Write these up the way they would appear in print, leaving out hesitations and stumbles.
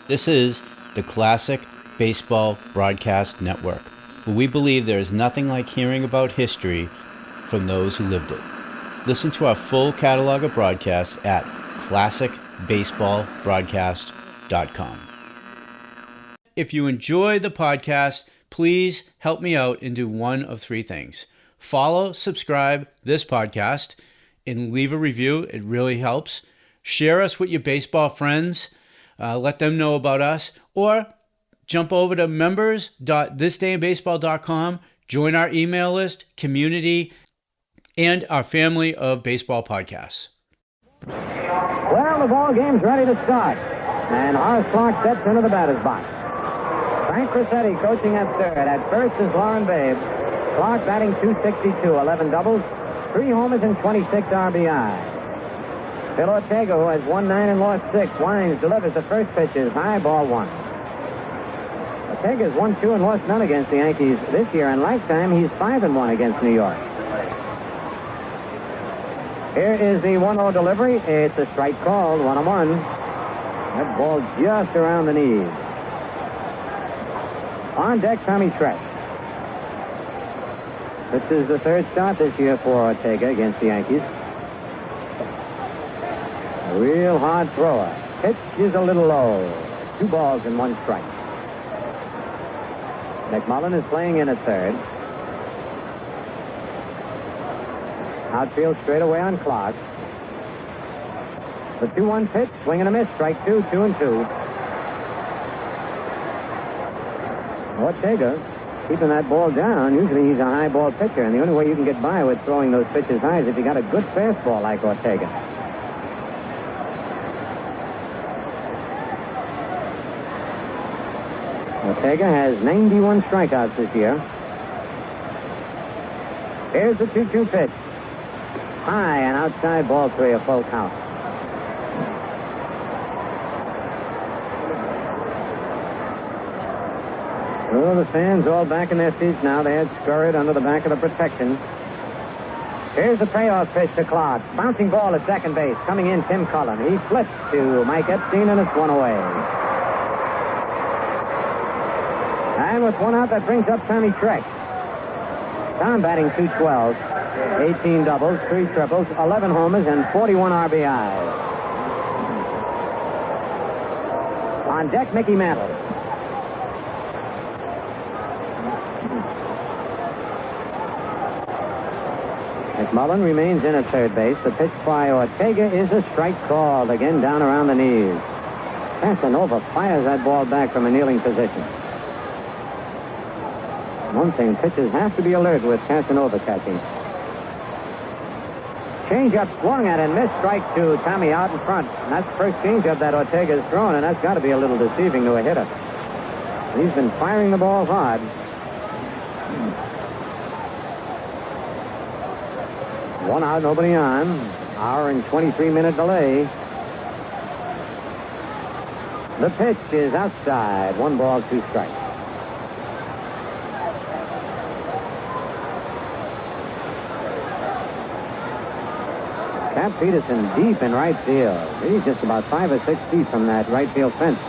This is the Classic Baseball Broadcast Network, where we believe there is nothing like hearing about history from those who lived it. Listen to our full catalog of broadcasts at classicbaseballbroadcast.com. If you enjoy the podcast, please help me out and do one of three things. Follow, subscribe this podcast, and leave a review. It really helps. Share us with your baseball friends. Let them know about us. Or jump over to members.thisdayinbaseball.com. Join our email list, community, and our family of baseball podcasts. Well, the ball game's ready to start. And Horace Clark steps into the batter's box. Frank Crissetti coaching at third. At first is Lauren Babe. Clark batting .262, 11 doubles, 3 homers, and 26 RBI. Phil Ortega, who has won 9 and lost 6, winds, delivers the first pitch is high, ball 1. Ortega's won 2 and lost none against the Yankees this year, and lifetime he's 5-1 against New York. Here is the 1-0 delivery. It's a strike called, 1-1. That ball just around the knees. On deck, Tommy Tresh. This is the third start this year for Ortega against the Yankees. A real hard thrower. Pitch is a little low. 2 balls and 1 strike. McMullen is playing in at third. Outfield straight away on Clark. The 2-1 pitch, swing and a miss, strike 2, 2-2. Ortega keeping that ball down. Usually he's a high ball pitcher, and the only way you can get by with throwing those pitches high is if you got a good fastball like Ortega. Ortega has 91 strikeouts this year. Here's the 2-2 pitch. High and outside, ball 3, a full count. Oh, the fans all back in their seats now. They had scurried under the back of the protection. Here's the payoff pitch to Clark. Bouncing ball at second base. Coming in, Tim Cullen. He flips to Mike Epstein, and it's 1 away. And with 1 out, that brings up Tommy Tresh. Tom batting .212, 18 doubles, 3 triples, 11 homers, and 41 RBI. On deck, Mickey Mantle. McMullen remains in at third base. The pitch by Ortega is a strike called. Again, down around the knees. Casanova fires that ball back from a kneeling position. One thing, pitchers have to be alert with Casanova catching. Changeup swung at and missed, strike 2. Tommy out in front. And that's the first changeup that Ortega's thrown, and that's got to be a little deceiving to a hitter. He's been firing the ball hard. 1 out, nobody on. Hour and 23-minute delay. The pitch is outside. 1 ball, 2 strikes. Cap Peterson deep in right field. He's just about 5 or 6 feet from that right field fence.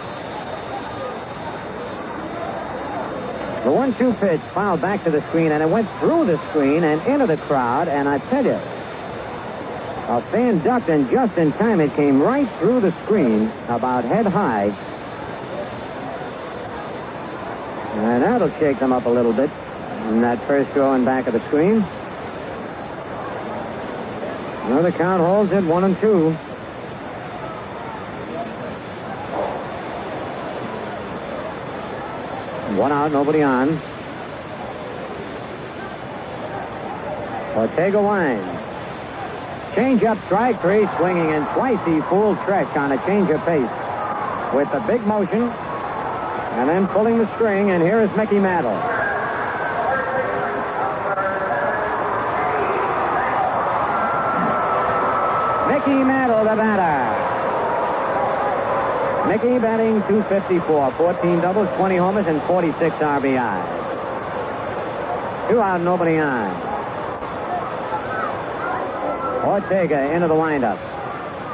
The 1-2 pitch fouled back to the screen, and it went through the screen and into the crowd. And I tell you, a fan ducked, and just in time it came right through the screen, about head high. And that'll shake them up a little bit in that first throw in back of the screen. Well, the count holds it 1-2. One out, nobody on. Ortega winds. Change-up, strike 3, swinging, and twice he fooled Tresh on a change of pace with the big motion, and then pulling the string, and here is Mickey Mantle. Mickey Mantle, the batter. Mickey batting .254, 14 doubles, 20 homers, and 46 RBI. 2 out, nobody on. Ortega into the windup.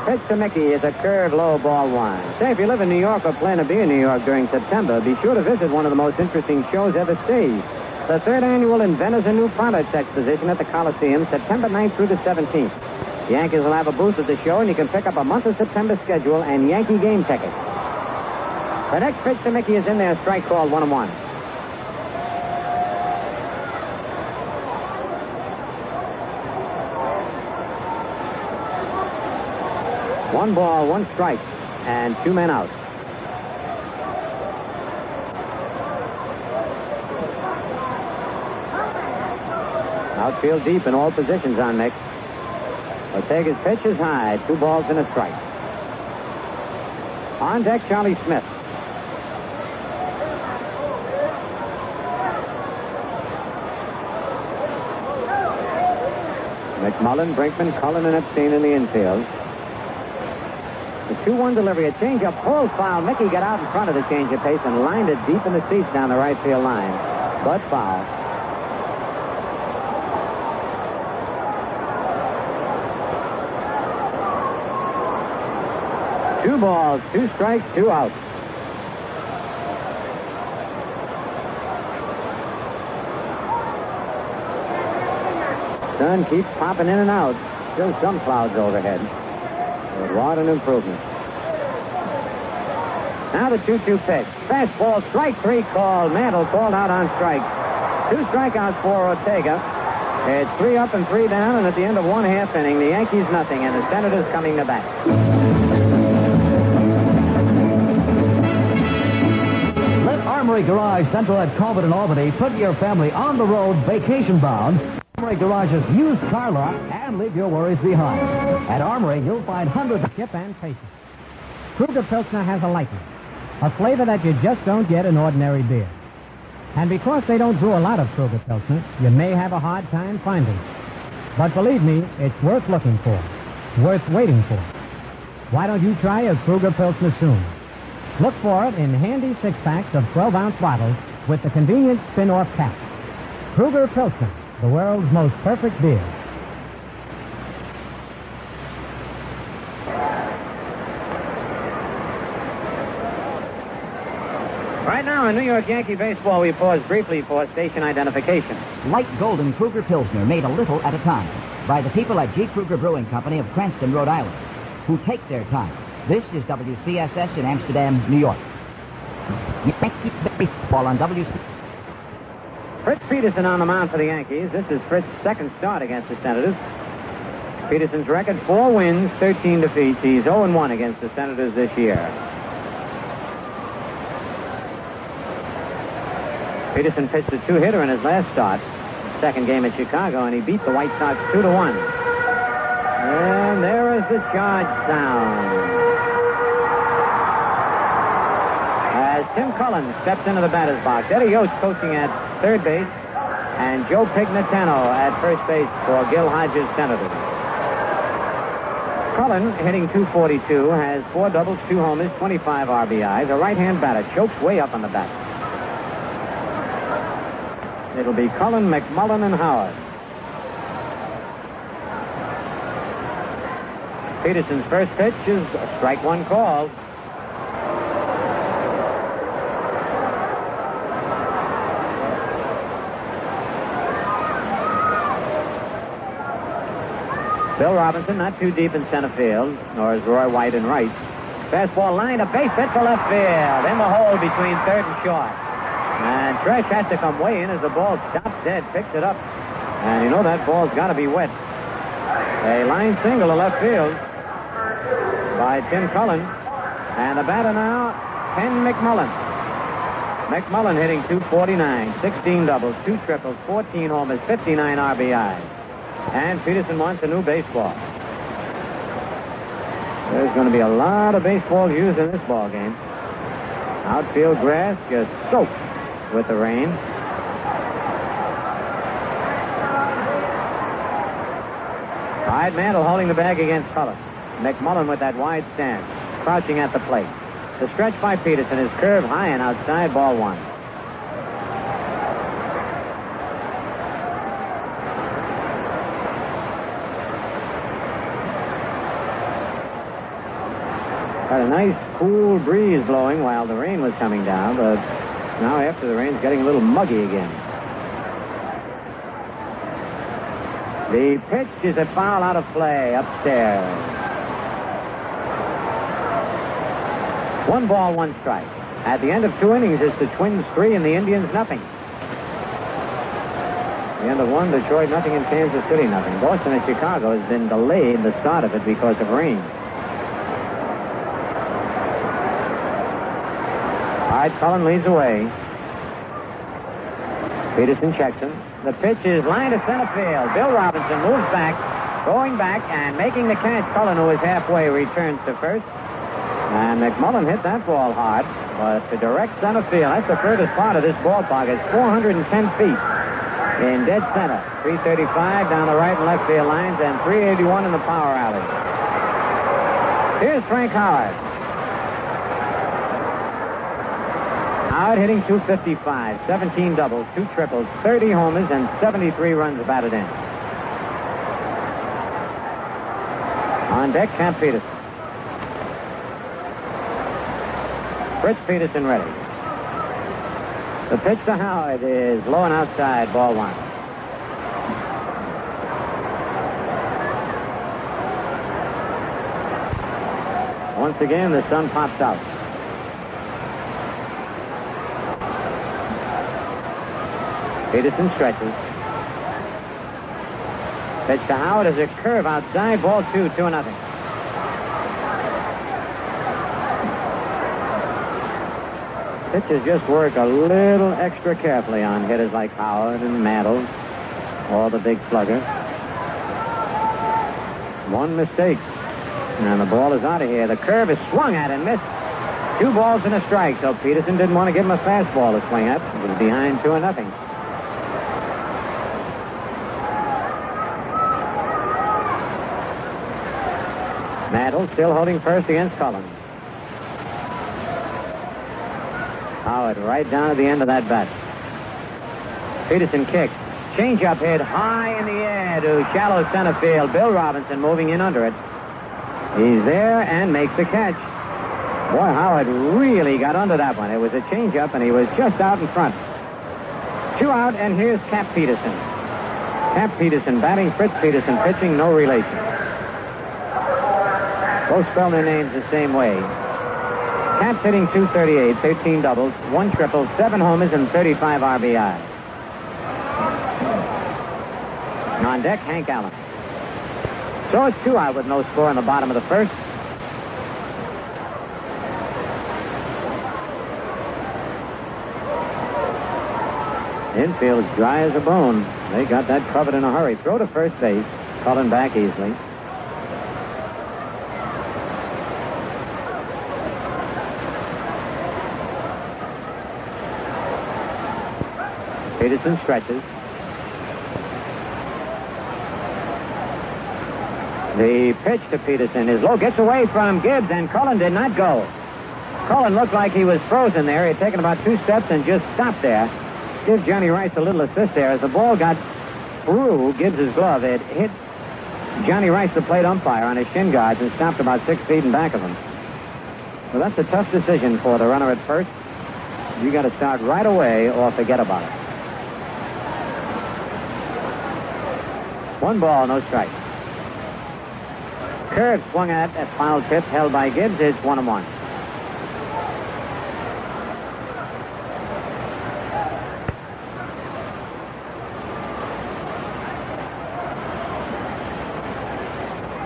Pitch to Mickey is a curve low ball one. Say, if you live in New York or plan to be in New York during September, be sure to visit one of the most interesting shows ever staged. The third annual Inventors and New Products Exposition at the Coliseum, September 9th through the 17th. The Yankees will have a booth at the show, and you can pick up a month of September schedule and Yankee game tickets. The next pitch to Mickey is in there, strike called 1-1. One ball, one strike, and 2 men out. Outfield deep in all positions on Mick. Ortega's pitch is high. 2 balls and a strike. On deck, Charlie Smith. McMullen, Brinkman, Cullen, and Epstein in the infield. The 2-1 delivery, a changeup, pulled foul. Mickey got out in front of the change of pace and lined it deep in the seats down the right field line. But foul. Two balls, 2 strikes, 2 outs. Sun keeps popping in and out. Still some clouds overhead. But what an improvement. Now the 2-2 pitch. Fastball, strike 3 called. Mantle called out on strike. 2 strikeouts for Ortega. It's 3 up and 3 down, and at the end of 1/2 inning, the Yankees nothing, and the Senators coming to bat. Let Armory Garage Central at Colbert and Albany put your family on the road vacation bound. Armory Garage's used car lot and leave your worries behind. At Armory, you'll find hundreds of chip and patience. Kruger Pilsner has a lightness, a flavor that you just don't get in ordinary beer. And because they don't brew a lot of Kruger Pilsner, you may have a hard time finding it. But believe me, it's worth looking for, worth waiting for. Why don't you try a Kruger Pilsner soon? Look for it in handy 6-packs of 12-ounce bottles with the convenient spin-off cap. Kruger Pilsner, the world's most perfect beer. Right now in New York Yankee baseball, we pause briefly for station identification. Light golden Kruger Pilsner made a little at a time by the people at G. Kruger Brewing Company of Cranston, Rhode Island, who take their time. This is WCSS in Amsterdam, New York. Yankee baseball on WC. Fritz Peterson on the mound for the Yankees. This is Fritz's second start against the Senators. Peterson's record, 4 wins, 13 defeats. He's 0-1 against the Senators this year. Peterson pitched a 2-hitter in his last start, second game in Chicago, and he beat the White Sox 2-1. And there is the charge sound. As Tim Cullen steps into the batter's box, Eddie Yost coaching at third base, and Joe Pignatano at first base for Gil Hodges' Senators. Cullen, hitting .242, has 4 doubles, 2 homers, 25 RBIs. A right-hand batter, chokes way up on the bat. It'll be Cullen, McMullen, and Howard. Peterson's first pitch is a strike 1 call. Bill Robinson not too deep in center field, nor is Roy White in right. Fastball line, a base hit to left field. In the hole between third and short. And Tresh has to come way in as the ball stops dead, picks it up. And you know that ball's got to be wet. A line single to left field by Tim Cullen. And the batter now, Ken McMullen. McMullen hitting .249, 16 doubles, 2 triples, 14 homers, 59 RBIs. And Peterson wants a new baseball. There's going to be a lot of baseballs used in this ball game. Outfield grass just soaked with the rain. Hyde Mantle holding the bag against Cullen. McMullen with that wide stance, crouching at the plate. The stretch by Peterson is curved high and outside, ball 1. Got a nice cool breeze blowing while the rain was coming down, but now after the rain's getting a little muggy again. The pitch is a foul out of play upstairs. 1 ball, 1 strike. At the end of 2 innings, it's the Twins 3 and the Indians nothing. The end of 1, Detroit nothing and Kansas City nothing. Boston and Chicago has been delayed the start of it because of rain. All right, Cullen leads away. Peterson checks him. The pitch is line to center field. Bill Robinson moves back, going back and making the catch. Cullen, who is halfway, returns to first. And McMullen hit that ball hard, but to direct center field. That's the furthest part of this ballpark. It's 410 feet in dead center. 335 down the right and left field lines and 381 in the power alley. Here's Frank Howard. Howard hitting .255, 17 doubles, 2 triples, 30 homers, and 73 runs batted in. On deck, Camp Peterson. Fritz Peterson ready. The pitch to Howard is low and outside, ball 1. Once again, the sun pops out. Peterson stretches. Pitch to Howard is a curve outside, ball 2, 2-0. Pitchers just work a little extra carefully on hitters like Howard and Mantle, or the big slugger. 1 mistake, and the ball is out of here. The curve is swung at and missed. 2 balls and a strike, so Peterson didn't want to give him a fastball to swing at. It was behind 2-0. Mantle still holding first against Cullen. Howard right down to the end of that bat. Peterson kicks. Changeup hit high in the air to shallow center field. Bill Robinson moving in under it. He's there and makes the catch. Boy, Howard really got under that one. It was a changeup, and he was just out in front. 2 out, and here's Cap Peterson. Cap Peterson batting, Fritz Peterson pitching, no relation. Both spell their names the same way. Cap's hitting .238, 13 doubles, 1 triple, 7 homers, and 35 RBI. On deck, Hank Allen. So it's 2 out with no score in the bottom of the first. Infield's dry as a bone. They got that covered in a hurry. Throw to first base. Cullen back easily. Peterson stretches. The pitch to Peterson is low. Gets away from Gibbs, and Cullen did not go. Cullen looked like he was frozen there. He had taken about 2 steps and just stopped there. Give Johnny Rice a little assist there. As the ball got through Gibbs' glove, it hit Johnny Rice, the plate umpire, on his shin guards and stopped about 6 feet in back of him. Well, that's a tough decision for the runner at first. You got to start right away or forget about it. 1 ball, no strike. Curve swung at foul tip, held by Gibbs. It's 1-1.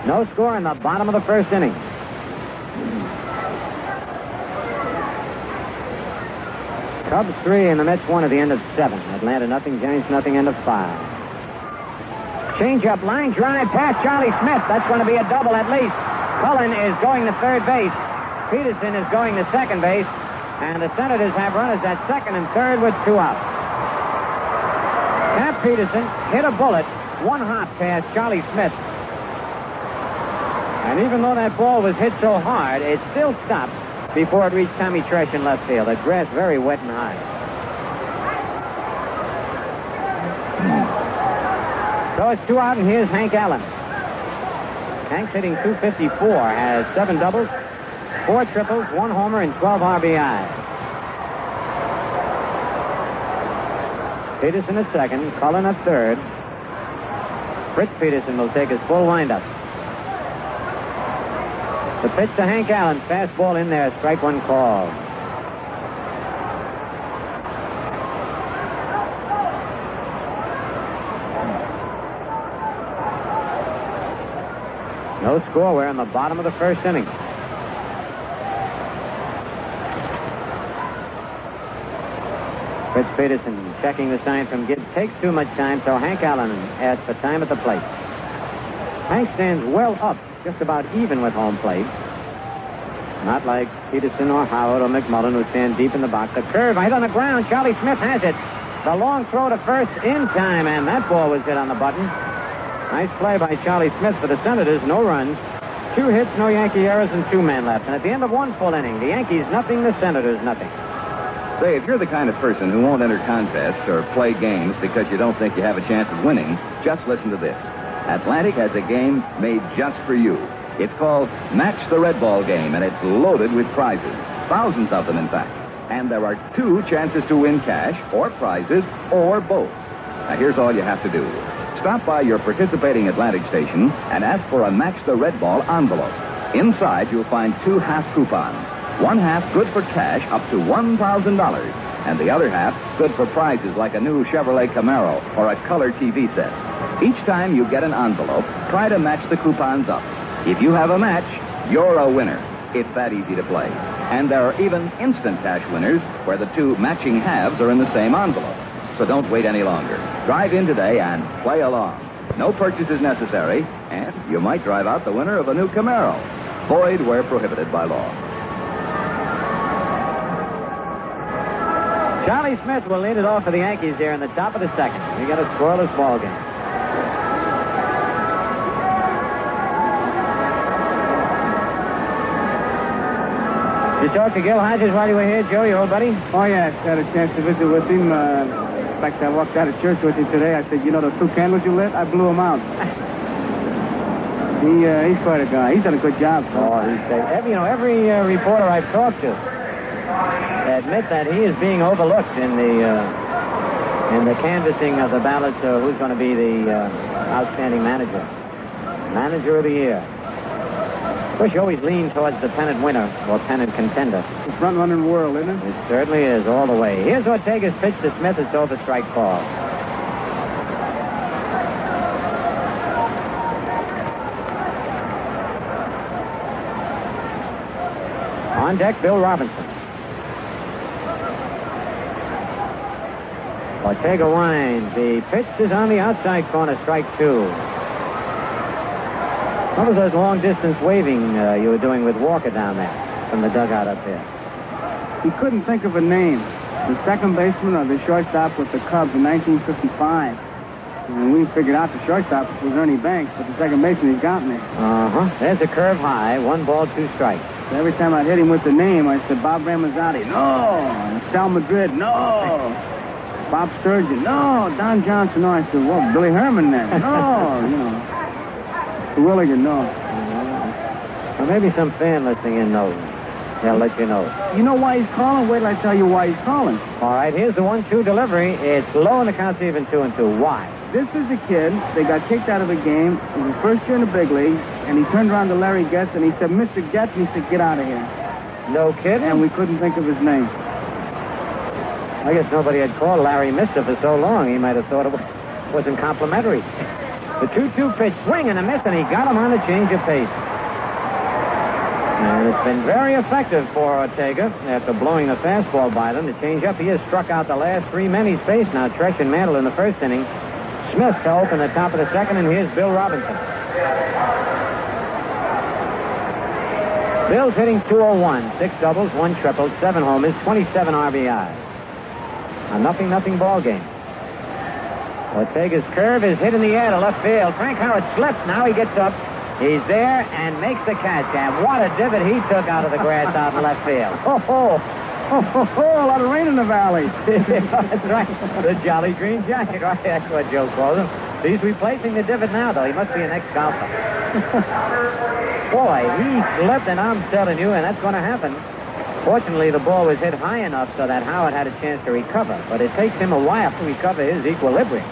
No score in the bottom of the first inning. Cubs 3 and the Mets 1 at the end of 7. Atlanta nothing, Giants nothing, end of 5. Changeup, line drive past Charlie Smith. That's going to be a double at least. Cullen is going to third base. Peterson is going to second base. And the Senators have runners at second and third with 2 outs. Cap Peterson hit a bullet 1 hop past Charlie Smith. And even though that ball was hit so hard, it still stopped before it reached Tommy Tresh in left field. The grass very wet and high. So it's 2 out, and here's Hank Allen. Hank's hitting .254, has 7 doubles, 4 triples, 1 homer, and 12 RBI. Peterson at second, Cullen at third. Fritz Peterson will take his full windup. The pitch to Hank Allen, fastball in there, strike one call. No score. We're in the bottom of the first inning. Fritz Peterson checking the sign from Gibbs. Takes too much time, so Hank Allen asks for time at the plate. Hank stands well up, just about even with home plate. Not like Peterson or Howard or McMullen, who stand deep in the box. The curve hit on the ground. Charlie Smith has it. The long throw to first in time, and that ball was hit on the button. Nice play by Charlie Smith for the Senators. No runs. 2 hits, no Yankee errors, and 2 men left. And at the end of 1 full inning, the Yankees nothing, the Senators nothing. Say, if you're the kind of person who won't enter contests or play games because you don't think you have a chance of winning, just listen to this. Atlantic has a game made just for you. It's called Match the Red Ball Game, and it's loaded with prizes. Thousands of them, in fact. And there are 2 chances to win cash or prizes or both. Now, here's all you have to do. Stop by your participating Atlantic station and ask for a Match the Red Ball envelope. Inside, you'll find 2 half coupons. 1 half good for cash up to $1,000, and the other half good for prizes like a new Chevrolet Camaro or a color TV set. Each time you get an envelope, try to match the coupons up. If you have a match, you're a winner. It's that easy to play. And there are even instant cash winners where the 2 matching halves are in the same envelope. So don't wait any longer. Drive in today and play along. No purchase is necessary, and you might drive out the winner of a new Camaro. Void where prohibited by law. Charlie Smith will lead it off for the Yankees here in the top of the second. We got a scoreless ball game. Did you talk to Gil Hodges while you were here, Joe, your old buddy? Oh, yes. Had a chance to visit with him. In fact, I walked out of church with him today. I said, you know those 2 candles you lit? I blew them out. He's quite a guy. He's done a good job. Oh, he's every reporter I've talked to admit that he is being overlooked in the canvassing of the ballots of who's going to be the outstanding manager. Manager of the year. Of course, you always lean towards the pennant winner or pennant contender. The front-running world, isn't it? It certainly is, all the way. Here's Ortega's pitch to Smith. It's over, strike call. On deck, Bill Robinson. Ortega winds. The pitch is on the outside corner, strike 2. What was those long-distance waving you were doing with Walker down there from the dugout up there? He couldn't think of a name. The second baseman or the shortstop with the Cubs in 1955. And we figured out the shortstop was Ernie Banks, but the second baseman, he's got me. Uh-huh. There's a curve high. 1 ball, 2 strikes. So every time I'd hit him with the name, I said, Bob Ramazotti, no. And Sal Madrid, no. Bob Sturgeon, no. Don Johnson, no. I said, well, Billy Herman then. No, you know. Willigan, no. Well, maybe some fan listening in knows. They'll let you know. You know why he's calling? Wait till I tell you why he's calling. All right, here's the 1-2 delivery. It's low and the count's even 2-2. Why? This is a kid. They got kicked out of the game. It was his first year in the big league, and he turned around to Larry Getz, and he said, Mr. Getz, and he said, get out of here. No kidding? And we couldn't think of his name. I guess nobody had called Larry Mister for so long. He might have thought it wasn't complimentary. The 2-2 pitch, swing and a miss, and he got him on a change of pace. And it's been very effective for Ortega after blowing the fastball by them. The change-up, he has struck out the last 3 men he's faced now. Tresh and Mantle in the first inning. Smith to open the top of the second, and here's Bill Robinson. Bill's hitting .201, 6 doubles, 1 triple, 7 homers, 27 RBI. A 0-0 ball game. Ortega's curve is hit in the air to left field. Frank Howard slips. Now he gets up. He's there and makes the catch. And what a divot he took out of the grass out in left field. A lot of rain in the valley. That's right. The Jolly Green Giant. Right, that's what Joe calls him. He's replacing the divot now, though. He must be an ex-golfer. Boy, he slipped, and I'm telling you, and that's going to happen. Fortunately, the ball was hit high enough so that Howard had a chance to recover, but it takes him a while to recover his equilibrium.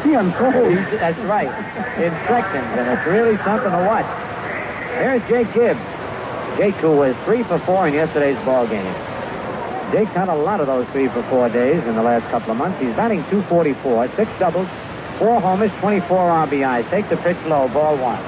That's right. In sections, and it's really something to watch. Here's Jake Gibbs. Jake, who was 3 for 4 in yesterday's ball game. Jake's had a lot of those 3 for 4 days in the last couple of months. He's batting .244, 6 doubles, 4 homers, 24 RBIs. Takes the pitch low, ball 1.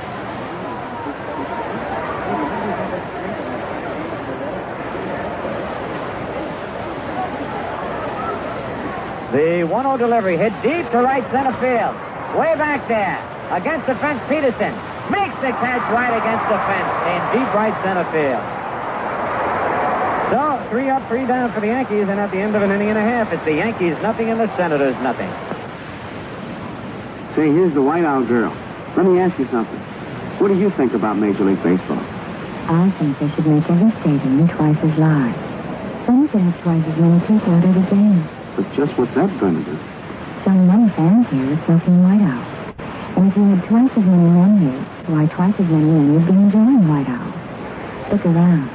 The 1-0 delivery hit deep to right center field. Way back there. Against the fence, Peterson makes the catch right against the fence in deep right center field. So, 3 up, 3 down for the Yankees, and at the end of an inning and a half, it's the Yankees nothing and the Senators nothing. Say, here's the White Owl girl. Let me ask you something. What do you think about Major League Baseball? I think they should make every stadium twice as large. Then you could have twice as many people at every game. But just what's that going to do? Some young fans here are smoking White Owl. And if you had twice as many men here, why twice as many men would be enjoying White Owl. Look around.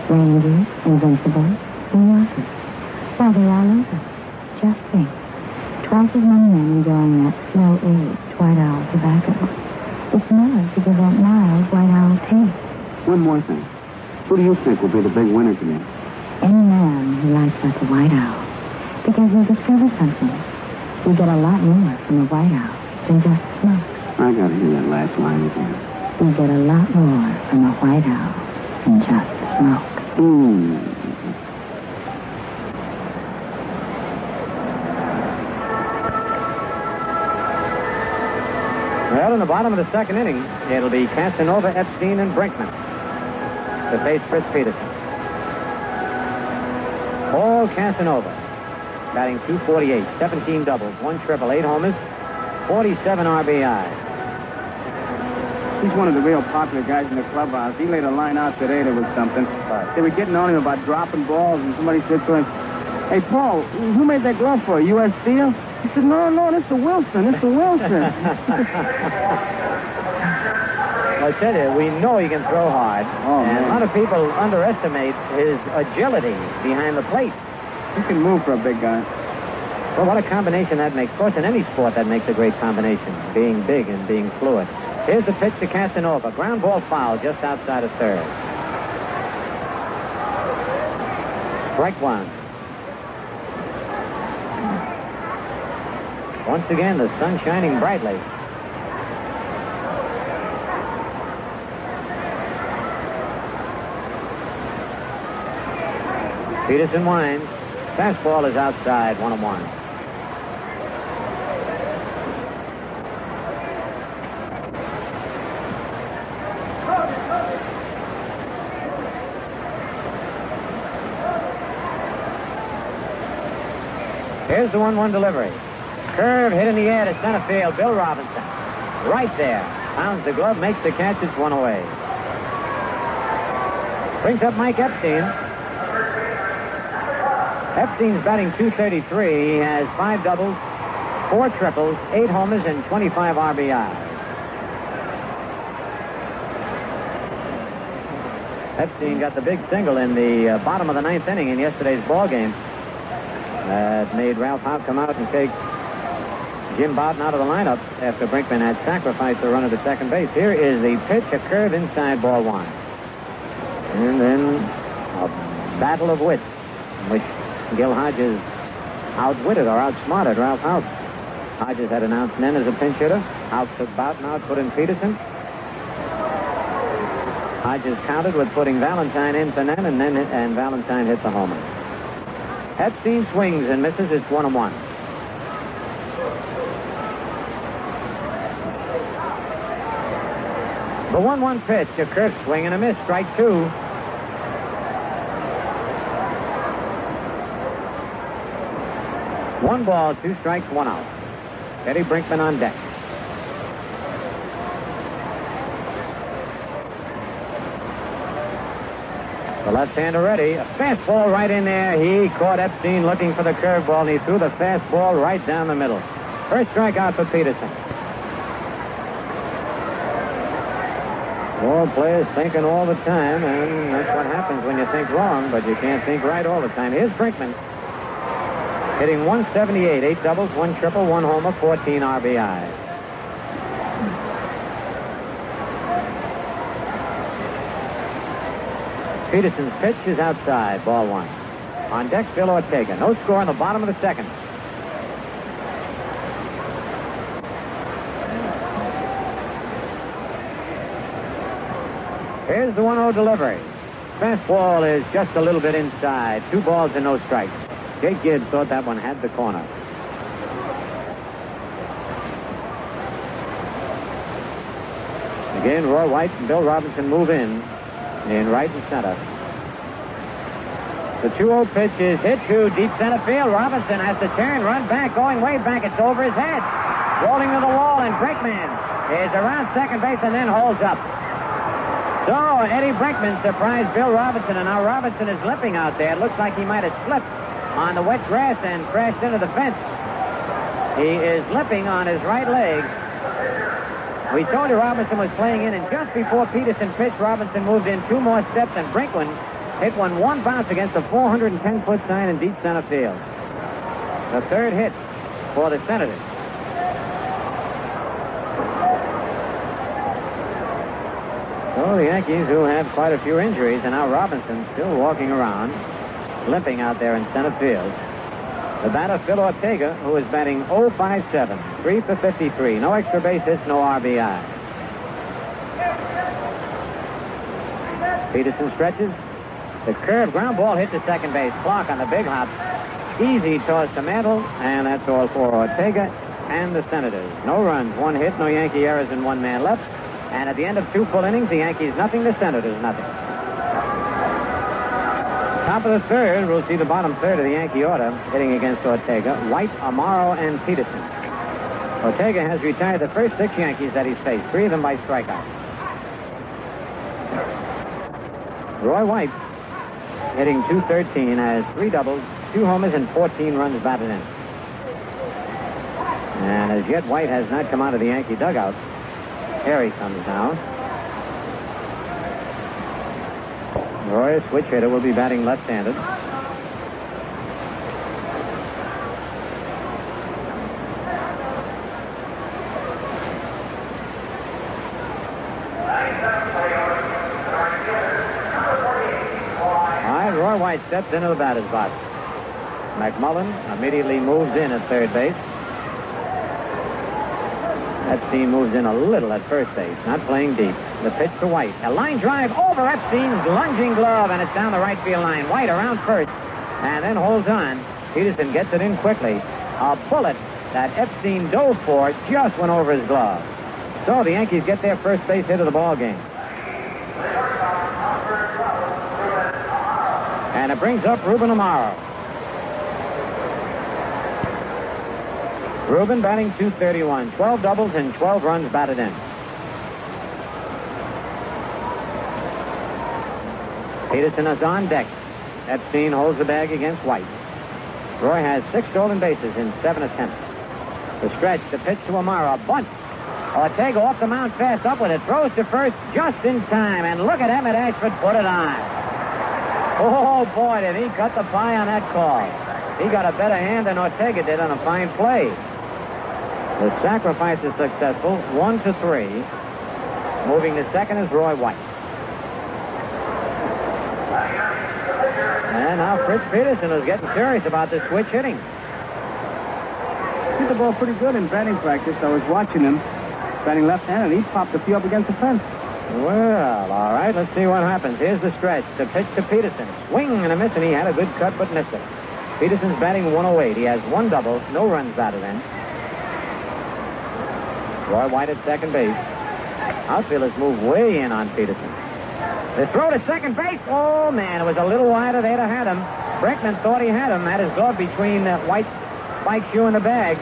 Rangers, Invincibles, New Yorkers. Well, they're all over. Just think. Twice as many men enjoying that slow-aged White Owl tobacco. The smellers who give that mild White Owl taste. One more thing. Who do you think will be the big winner tonight? Any man who likes us a White Owl. Because you'll discover something. You get a lot more from a White Owl than just smoke. I got to hear that last line again. You get a lot more from a White Owl than just smoke. Well, in the bottom of the second inning, it'll be Casanova, Epstein, and Brinkman to face Fritz Peterson. Paul Casanova, batting .248, 17 doubles, 1 triple, 8 homers, 47 RBI. He's one of the real popular guys in the clubhouse. He laid a line out today that was something. They were getting on him about dropping balls, and somebody said to him, "Hey, Paul, who made that glove for you, U.S. Steel?" He said, No, this is Wilson. This is Wilson. I tell you, we know he can throw hard, and a lot of people underestimate his agility behind the plate. He can move for a big guy. Well, what a combination that makes. Of course, in any sport, that makes a great combination, being big and being fluid. Here's the pitch to Casanova. Ground ball foul just outside of third. Strike 1. Once again, the sun shining brightly. Peterson winds. Fastball is outside, 1-1. Here's the 1-1 delivery. Curve hit in the air to center field. Bill Robinson. Right there. Pounds the glove, makes the catch. It's 1 away. Brings up Mike Epstein. Epstein's batting .233. He has 5 doubles, 4 triples, 8 homers, and 25 RBI. Epstein got the big single in the bottom of the 9th inning in yesterday's ball game. That made Ralph Houk come out and take Jim Boughton out of the lineup after Brinkman had sacrificed the runner to second base. Here is the pitch, a curve inside, ball 1. And then a battle of wits in which Gil Hodges outwitted or outsmarted Ralph Houk. Hodges had announced Nen as a pinch hitter. Houk took Boughton out, put in Peterson. Hodges countered with putting Valentine in for Nen, and Valentine hit the homer. Epstein swings and misses. It's 1-1. The 1-1 pitch, a curve swing and a miss. Strike 2. One ball, 2 strikes, 1 out. Eddie Brinkman on deck. The left-hander ready. A fastball right in there. He caught Epstein looking for the curveball, and he threw the fastball right down the middle. First strikeout for Peterson. Ball players thinking all the time, and that's what happens when you think wrong, but you can't think right all the time. Here's Brinkman, hitting 178, 8 doubles, 1 triple, 1 homer, 14 RBI. Peterson's pitch is outside, ball 1. On deck, Bill Ortega. No score in the bottom of the second. Here's the 1-0 delivery. Fastball is just a little bit inside. 2 balls and no strikes. Jake Gibbs thought that one had the corner. Again, Roy White and Bill Robinson move in right and center. The 2-0 pitch is hit to deep center field. Robinson has to turn, run back, going way back. It's over his head. Rolling to the wall, and Brinkman is around second base and then holds up. So Eddie Brinkman surprised Bill Robinson, and now Robinson is limping out there. It looks like he might have slipped on the wet grass and crashed into the fence. He is limping on his right leg. We told you Robinson was playing in, and just before Peterson pitched, Robinson moved in 2 more steps, and Brinkman hit one bounce against a 410-foot sign in deep center field. The 3rd hit for the Senators. So the Yankees, who have quite a few injuries, and now Robinson still walking around, limping out there in center field. The batter, Phil Ortega, who is batting 0-5-7, 3 for 53. No extra base hits, no RBI. Peterson stretches. The curved ground ball hit to second base. Clark on the big hop. Easy toss to Mantle, and that's all for Ortega and the Senators. No runs, 1 hit, no Yankee errors, and 1 man left. And at the end of 2 full innings, the Yankees nothing, the Senators nothing. Top of the 3rd, we'll see the bottom 3rd of the Yankee order hitting against Ortega. White, Amaro, and Peterson. Ortega has retired the first 6 Yankees that he's faced, 3 of them by strikeout. Roy White, hitting .213, has 3 doubles, 2 homers, and 14 runs batted in. And as yet, White has not come out of the Yankee dugout. Here he comes now. Roy, a switch hitter, will be batting left-handed. All right, Roy White steps into the batter's box. McMullen immediately moves in at 3rd base. Epstein moves in a little at first base, not playing deep. The pitch to White. A line drive over Epstein's lunging glove, and it's down the right field line. White around first, and then holds on. Peterson gets it in quickly. A bullet that Epstein dove for just went over his glove. So the Yankees get their first base hit of the ball game. And it brings up Ruben Amaro. Ruben batting .231, 12 doubles and 12 runs batted in. Peterson is on deck. Epstein holds the bag against White. Roy has 6 stolen bases in 7 attempts. The stretch, the pitch to Amaro, bunt. Ortega off the mound fast up with it, throws to first just in time, and look at Emmett Ashford put it on. Oh boy, did he cut the pie on that call. He got a better hand than Ortega did on a fine play. The sacrifice is successful, 1-3. Moving to second is Roy White. And now Fritz Peterson is getting serious about this switch hitting. Hit the ball pretty good in batting practice. I was watching him batting left-handed, and he popped a few up against the fence. Well, all right, let's see what happens. Here's the stretch. The pitch to Peterson. Swing and a miss, and he had a good cut but missed it. Peterson's batting 108. He has 1 double, no runs batted in. Roy White at second base. Outfielders move way in on Peterson. The throw to second base. Oh, man, it was a little wider. They'd have had him. Brinkman thought he had him. Had his glove between White's spike shoe and the bag.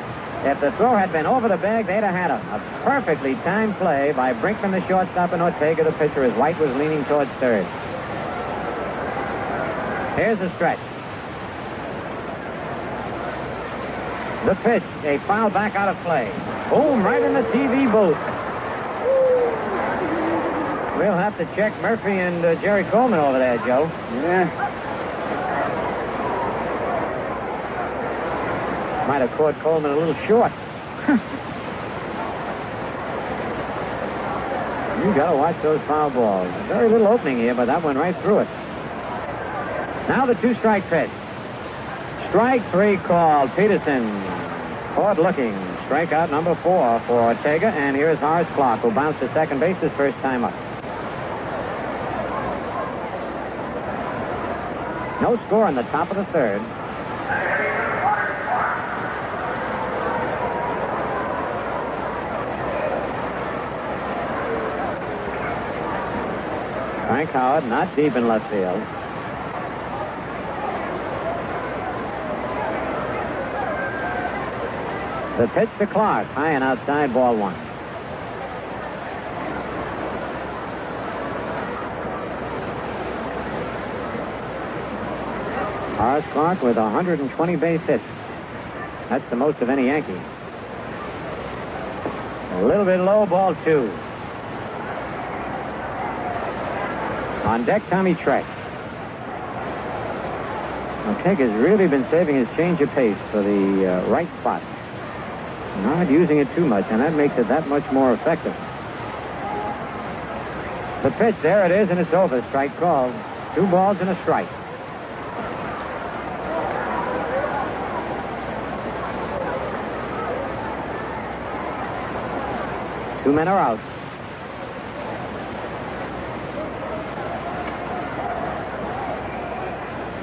If the throw had been over the bag, they'd have had him. A perfectly timed play by Brinkman, the shortstop, and Ortega, the pitcher, as White was leaning towards third. Here's the stretch. The pitch, a foul back out of play. Boom, right in the TV booth. We'll have to check Murphy and Jerry Coleman over there, Joe. Yeah. Might have caught Coleman a little short. You got to watch those foul balls. Very little opening here, but that went right through it. Now the two-strike pitch. Strike 3 called. Peterson. Forward looking. Strikeout number 4 for Ortega. And here's Horace Clarke, who bounced to second base his first time up. No score in the top of the third. Frank Howard not deep in left field. The pitch to Clarke, high and outside, ball 1. Horace Clarke with 120 base hits. That's the most of any Yankee. A little bit low, ball 2. On deck, Tommy Treck. Ortega's really been saving his change of pace for the right spot. Not using it too much, and that makes it that much more effective. The pitch, there it is, and it's over. Strike called. 2 balls and a strike. Two men are out.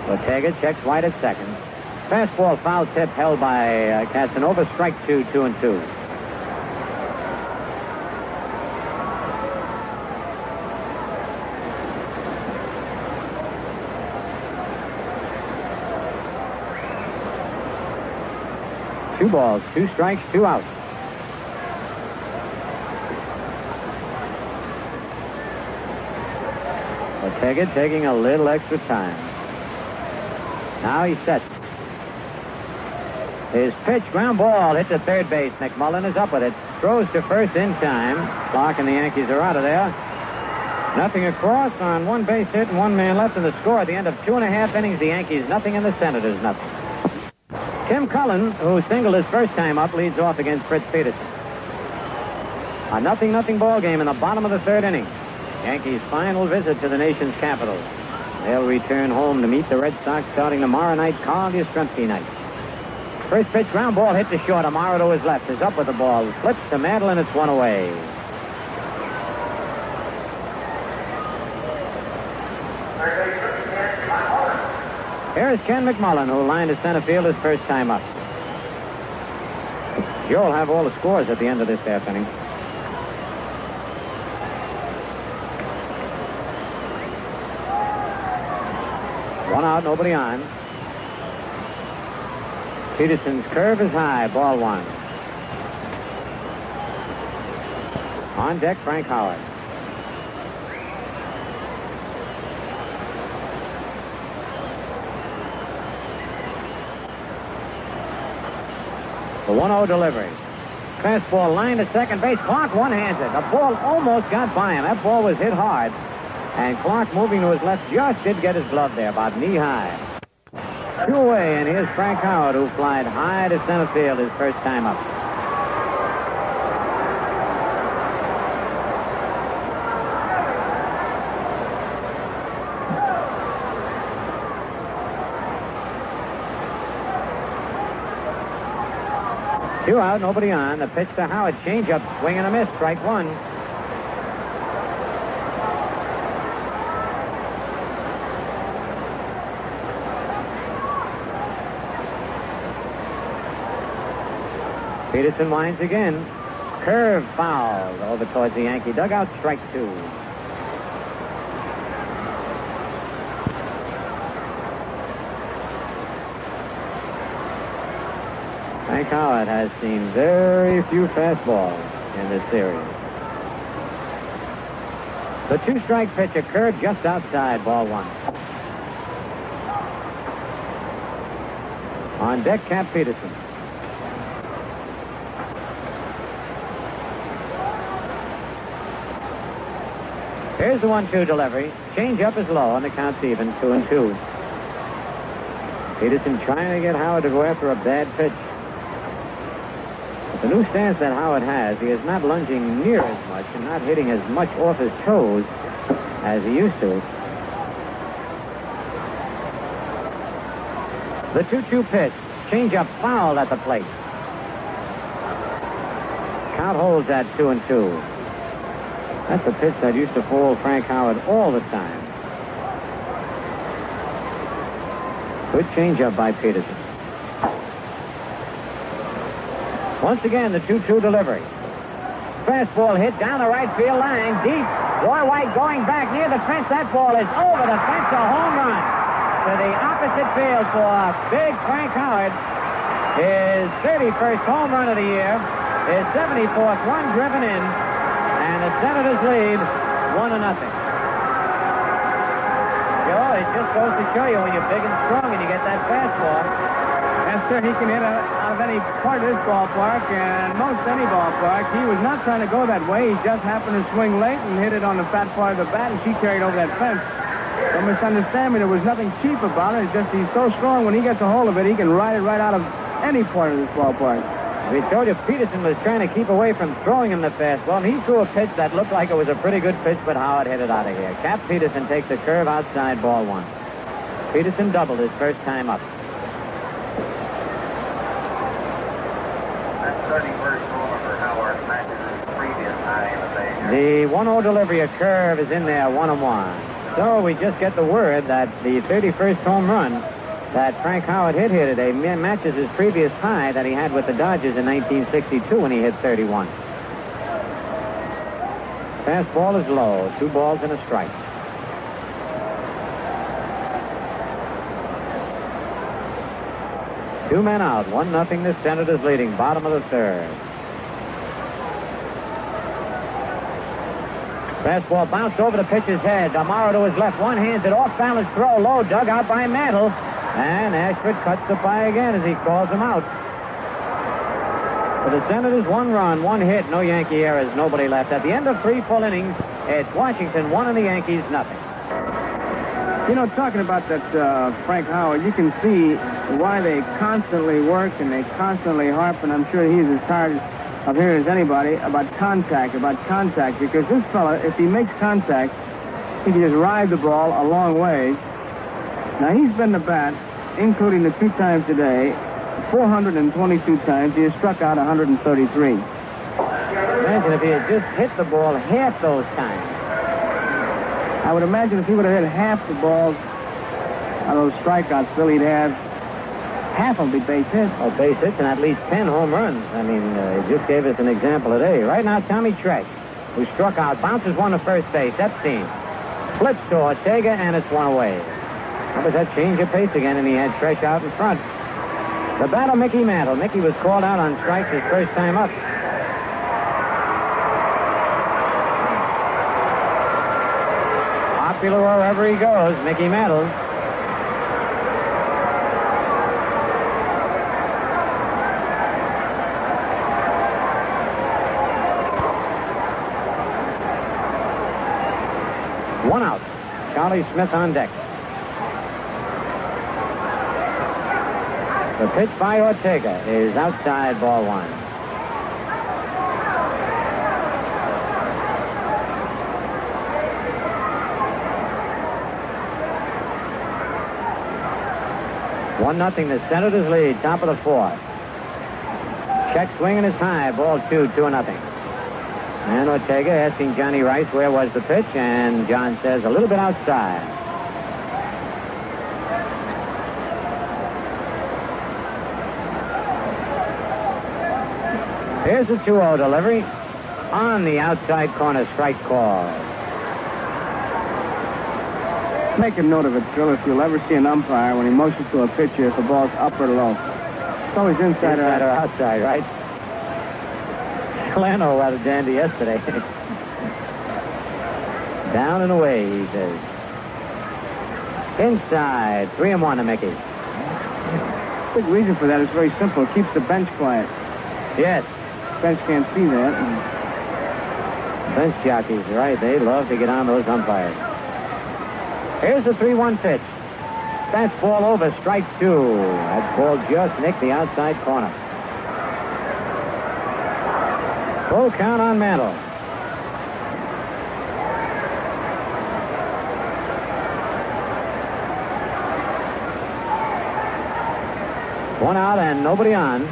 Ortega checks wide at second. Fastball foul tip held by Casanova. Strike 2, 2-2. Two balls, 2 strikes, 2 outs. Ortega taking a little extra time. Now he's set. His pitch, ground ball, hit to third base. McMullen is up with it. Throws to first in time. Clarke and the Yankees are out of there. Nothing across on 1 base hit and 1 man left in the score. At the end of 2.5 innings, the Yankees nothing and the Senators nothing. Tim Cullen, who singled his first time up, leads off against Fritz Peterson. A 0-0 ball game in the bottom of the 3rd inning. Yankees' final visit to the nation's capital. They'll return home to meet the Red Sox starting tomorrow night, Carl Yastrzemski night. First pitch, ground ball, hit to short. Amaro to his left is up with the ball. Flips to Mantle, and it's 1 away. Here's Ken McMullen, who lined to center field his first time up. Joe'll have all the scores at the end of this half inning. One out, nobody on. Peterson's curve is high, ball 1. On deck, Frank Howard. The 1-0 delivery. Fastball line to second base. Clarke one-hands it. The ball almost got by him. That ball was hit hard. And Clarke, moving to his left, just did get his glove there, about knee-high. 2 away, and here's Frank Howard, who flied high to center field his first time up. Two out, nobody on. The pitch to Howard, change-up, swing and a miss, strike 1. Peterson winds again. Curve fouled over towards the Yankee dugout. Strike 2. Frank Howard has seen very few fastballs in this series. The 2-strike pitch occurred just outside, ball 1. On deck, Cap Peterson. Here's the 1-2 delivery. Change up is low, and the count's even, 2-2. Peterson trying to get Howard to go after a bad pitch. With the new stance that Howard has, he is not lunging near as much and not hitting as much off his toes as he used to. The 2-2 pitch. Change up fouled at the plate. Count holds at 2-2. That's a pitch that used to fool Frank Howard all the time. Good changeup by Peterson. Once again, the 2-2 delivery. Fastball hit down the right field line, deep. Roy White going back near the fence. That ball is over the fence, a home run to the opposite field for big Frank Howard. His 31st home run of the year, his 74th run driven in, and the Senators lead 1-0. Joe, it just goes to show you when you're big and strong and you get that fastball. Yes, sir, he can hit out of any part of this ballpark, and most any ballpark. He was not trying to go that way. He just happened to swing late and hit it on the fat part of the bat, and she carried over that fence. Don't misunderstand me. There was nothing cheap about it. It's just he's so strong when he gets a hold of it, he can ride it right out of any part of this ballpark. We told you Peterson was trying to keep away from throwing him the fastball, and he threw a pitch that looked like it was a pretty good pitch, but Howard hit it out of here. Cap Peterson takes the curve outside, ball 1. Peterson doubled his first time up. That 31st homer for Howard matches his previous high in the major. The 1-0 delivery, a curve is in there, 1-1. So we just get the word that the 31st home run that Frank Howard hit here today matches his previous high that he had with the Dodgers in 1962 when he hit 31. Fastball is low, 2 balls and a strike. Two men out, 1-0. The Senators leading, bottom of the third. Fastball bounced over the pitcher's head. Amaro to his left, one hands it off balance throw, low, dug out by Mantle. And Ashford cuts the pie again as he calls him out. For the Senators, 1 run, 1 hit, no Yankee errors, nobody left. At the end of 3 full innings, it's Washington 1 and the Yankees nothing. You know, talking about that Frank Howard, you can see why they constantly work and they constantly harp, and I'm sure he's as tired of hearing as anybody about contact, because this fella, if he makes contact, he can just ride the ball a long way. Now, he's been to bat, including the 2 times today, 422 times. He has struck out 133. Imagine if he had just hit the ball half those times. I would imagine if he would have hit half the balls out of those strikeouts, Bill, he'd have half of them be base hits. Oh, base hits and at least 10 home runs. I mean, he just gave us an example today. Right now, Tommy Tresh, who struck out, bounces one to first base. Epstein flips to Ortega, and it's 1 away. How was that change of pace again, and he had Tresh out in front. The battle, Mickey Mantle. Mickey was called out on strikes his first time up. Popular wherever he goes, Mickey Mantle. One out. Charlie Smith on deck. The pitch by Ortega is outside, ball 1. One nothing. The Senators lead, top of the 4th. Check swinging is high, ball 2, 2-0. And Ortega asking Johnny Rice where was the pitch, and John says a little bit outside. Here's the 2-0 delivery on the outside corner, strike call. Make a note of it, Phil, if you'll ever see an umpire when he motions to a pitcher if the ball's up or low. It's always inside or outside, right? Solano had a dandy yesterday. Down and away, he says. Inside, 3-1 to Mickey. Big reason for that is very simple. It keeps the bench quiet. Yes. The bench can't see that. Bench jockeys, right. They love to get on those umpires. Here's the 3-1 pitch. That's ball over, strike 2. That ball just nicked the outside corner. Full count on Mantle. One out and nobody on.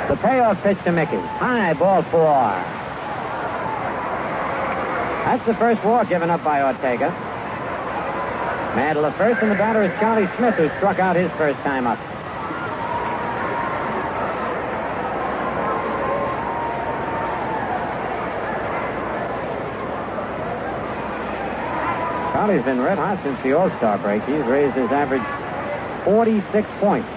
The payoff pitch to Mickey. High, ball 4. That's the first walk given up by Ortega. Mantle at first, and the batter is Charlie Smith, who struck out his first time up. Charlie's been red hot since the All-Star break. He's raised his average 46 points.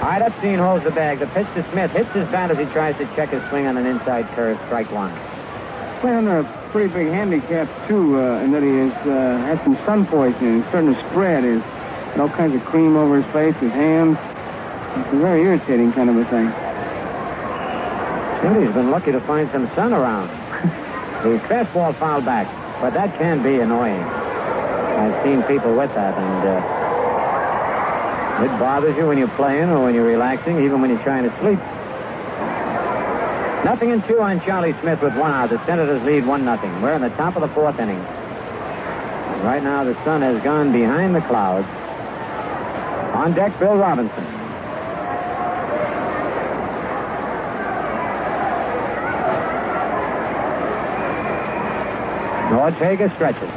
All right, Epstein holds the bag. The pitch to Smith hits his bat as he tries to check his swing on an inside curve. Strike 1. Playing under a pretty big handicap, too, in that he has had some sun poisoning. He's starting to spread. He's got all kinds of cream over his face, his hands. It's a very irritating kind of a thing. Cindy's been lucky to find some sun around. The fastball fouled back, but that can be annoying. I've seen people with that, and it bothers you when you're playing or when you're relaxing, even when you're trying to sleep. 0-2 on Charlie Smith with 1 out. The Senators lead 1-0. We're in the top of the 4th inning. Right now, the sun has gone behind the clouds. On deck, Bill Robinson. Ortega stretches.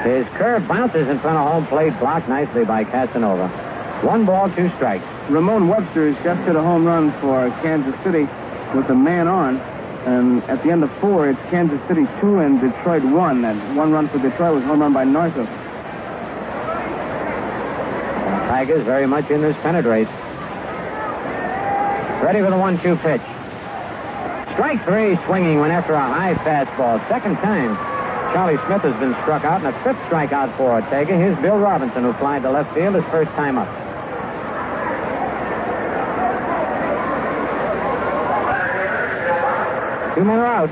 His curve bounces in front of home plate, blocked nicely by Casanova. 1 ball, 2 strikes. Ramon Webster has just hit a home run for Kansas City with a man on. And at the end of 4, it's Kansas City 2 and Detroit 1. And 1 run for Detroit was a home run by Northrup. Tigers very much in this pennant race. Ready for the 1-2 pitch. Strike 3, swinging, went after a high fastball. Second time Charlie Smith has been struck out, and a 5th strikeout for Ortega. Here's Bill Robinson, who flied to left field his first time up. Two men are out.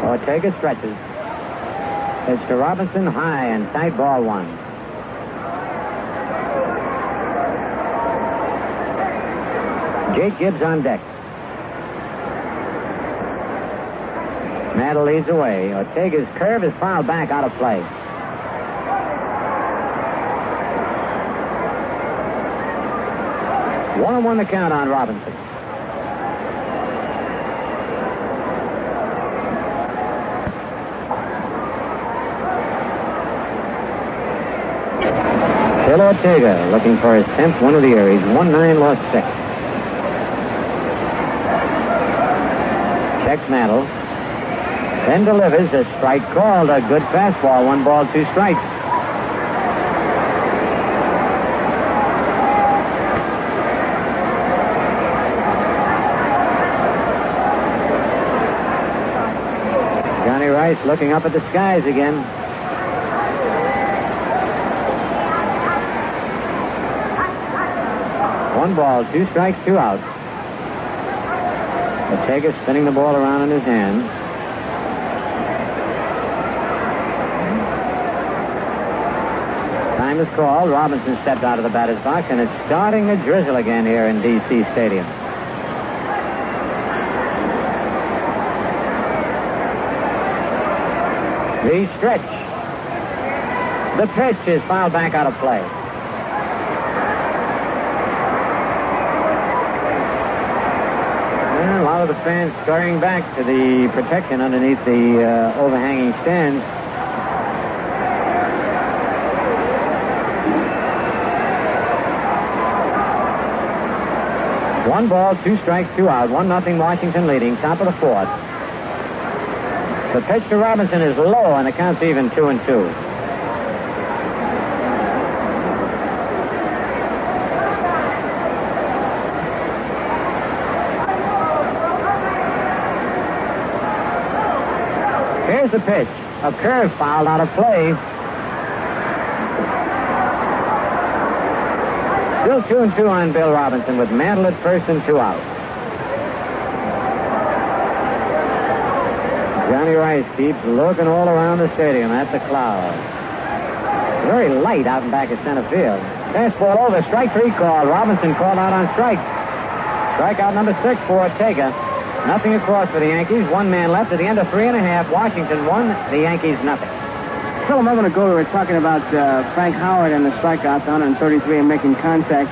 Ortega stretches. It's to Robinson, high and tight, ball 1. Jake Gibbs on deck. Mantle leads away. Ortega's curve is fouled back out of play. One and 1 the count on Robinson. Bill Ortega looking for his 10th win of the year. He's 1-9, lost 6. Checks Mantle. Then delivers a strike called. A good fastball. 1 ball, 2 strikes. Johnny Rice looking up at the skies again. One ball, 2 strikes, 2 outs. Ortega spinning the ball around in his hand. Time is called. Robinson stepped out of the batter's box, and it's starting to drizzle again here in D.C. Stadium. The stretch. The pitch is fouled back out of play. A lot of the fans scurrying back to the protection underneath the overhanging stands. One ball, 2 strikes, 2 out. 1-0 Washington leading, top of the 4th. The pitch to Robinson is low, and the count's even 2-2. the pitch. A curve fouled out of play. Still 2-2 on Bill Robinson with Mantle at first and 2 out. Johnny Rice keeps looking all around the stadium at the clouds. Very light out in back of center field. Fastball over. Strike 3 called. Robinson called out on strike. Strikeout number 6 for Ortega. Nothing across for the Yankees. 1 man left at the end of 3.5. Washington 1. The Yankees nothing. Still a moment ago, we were talking about Frank Howard and the strikeouts, 133 and making contact.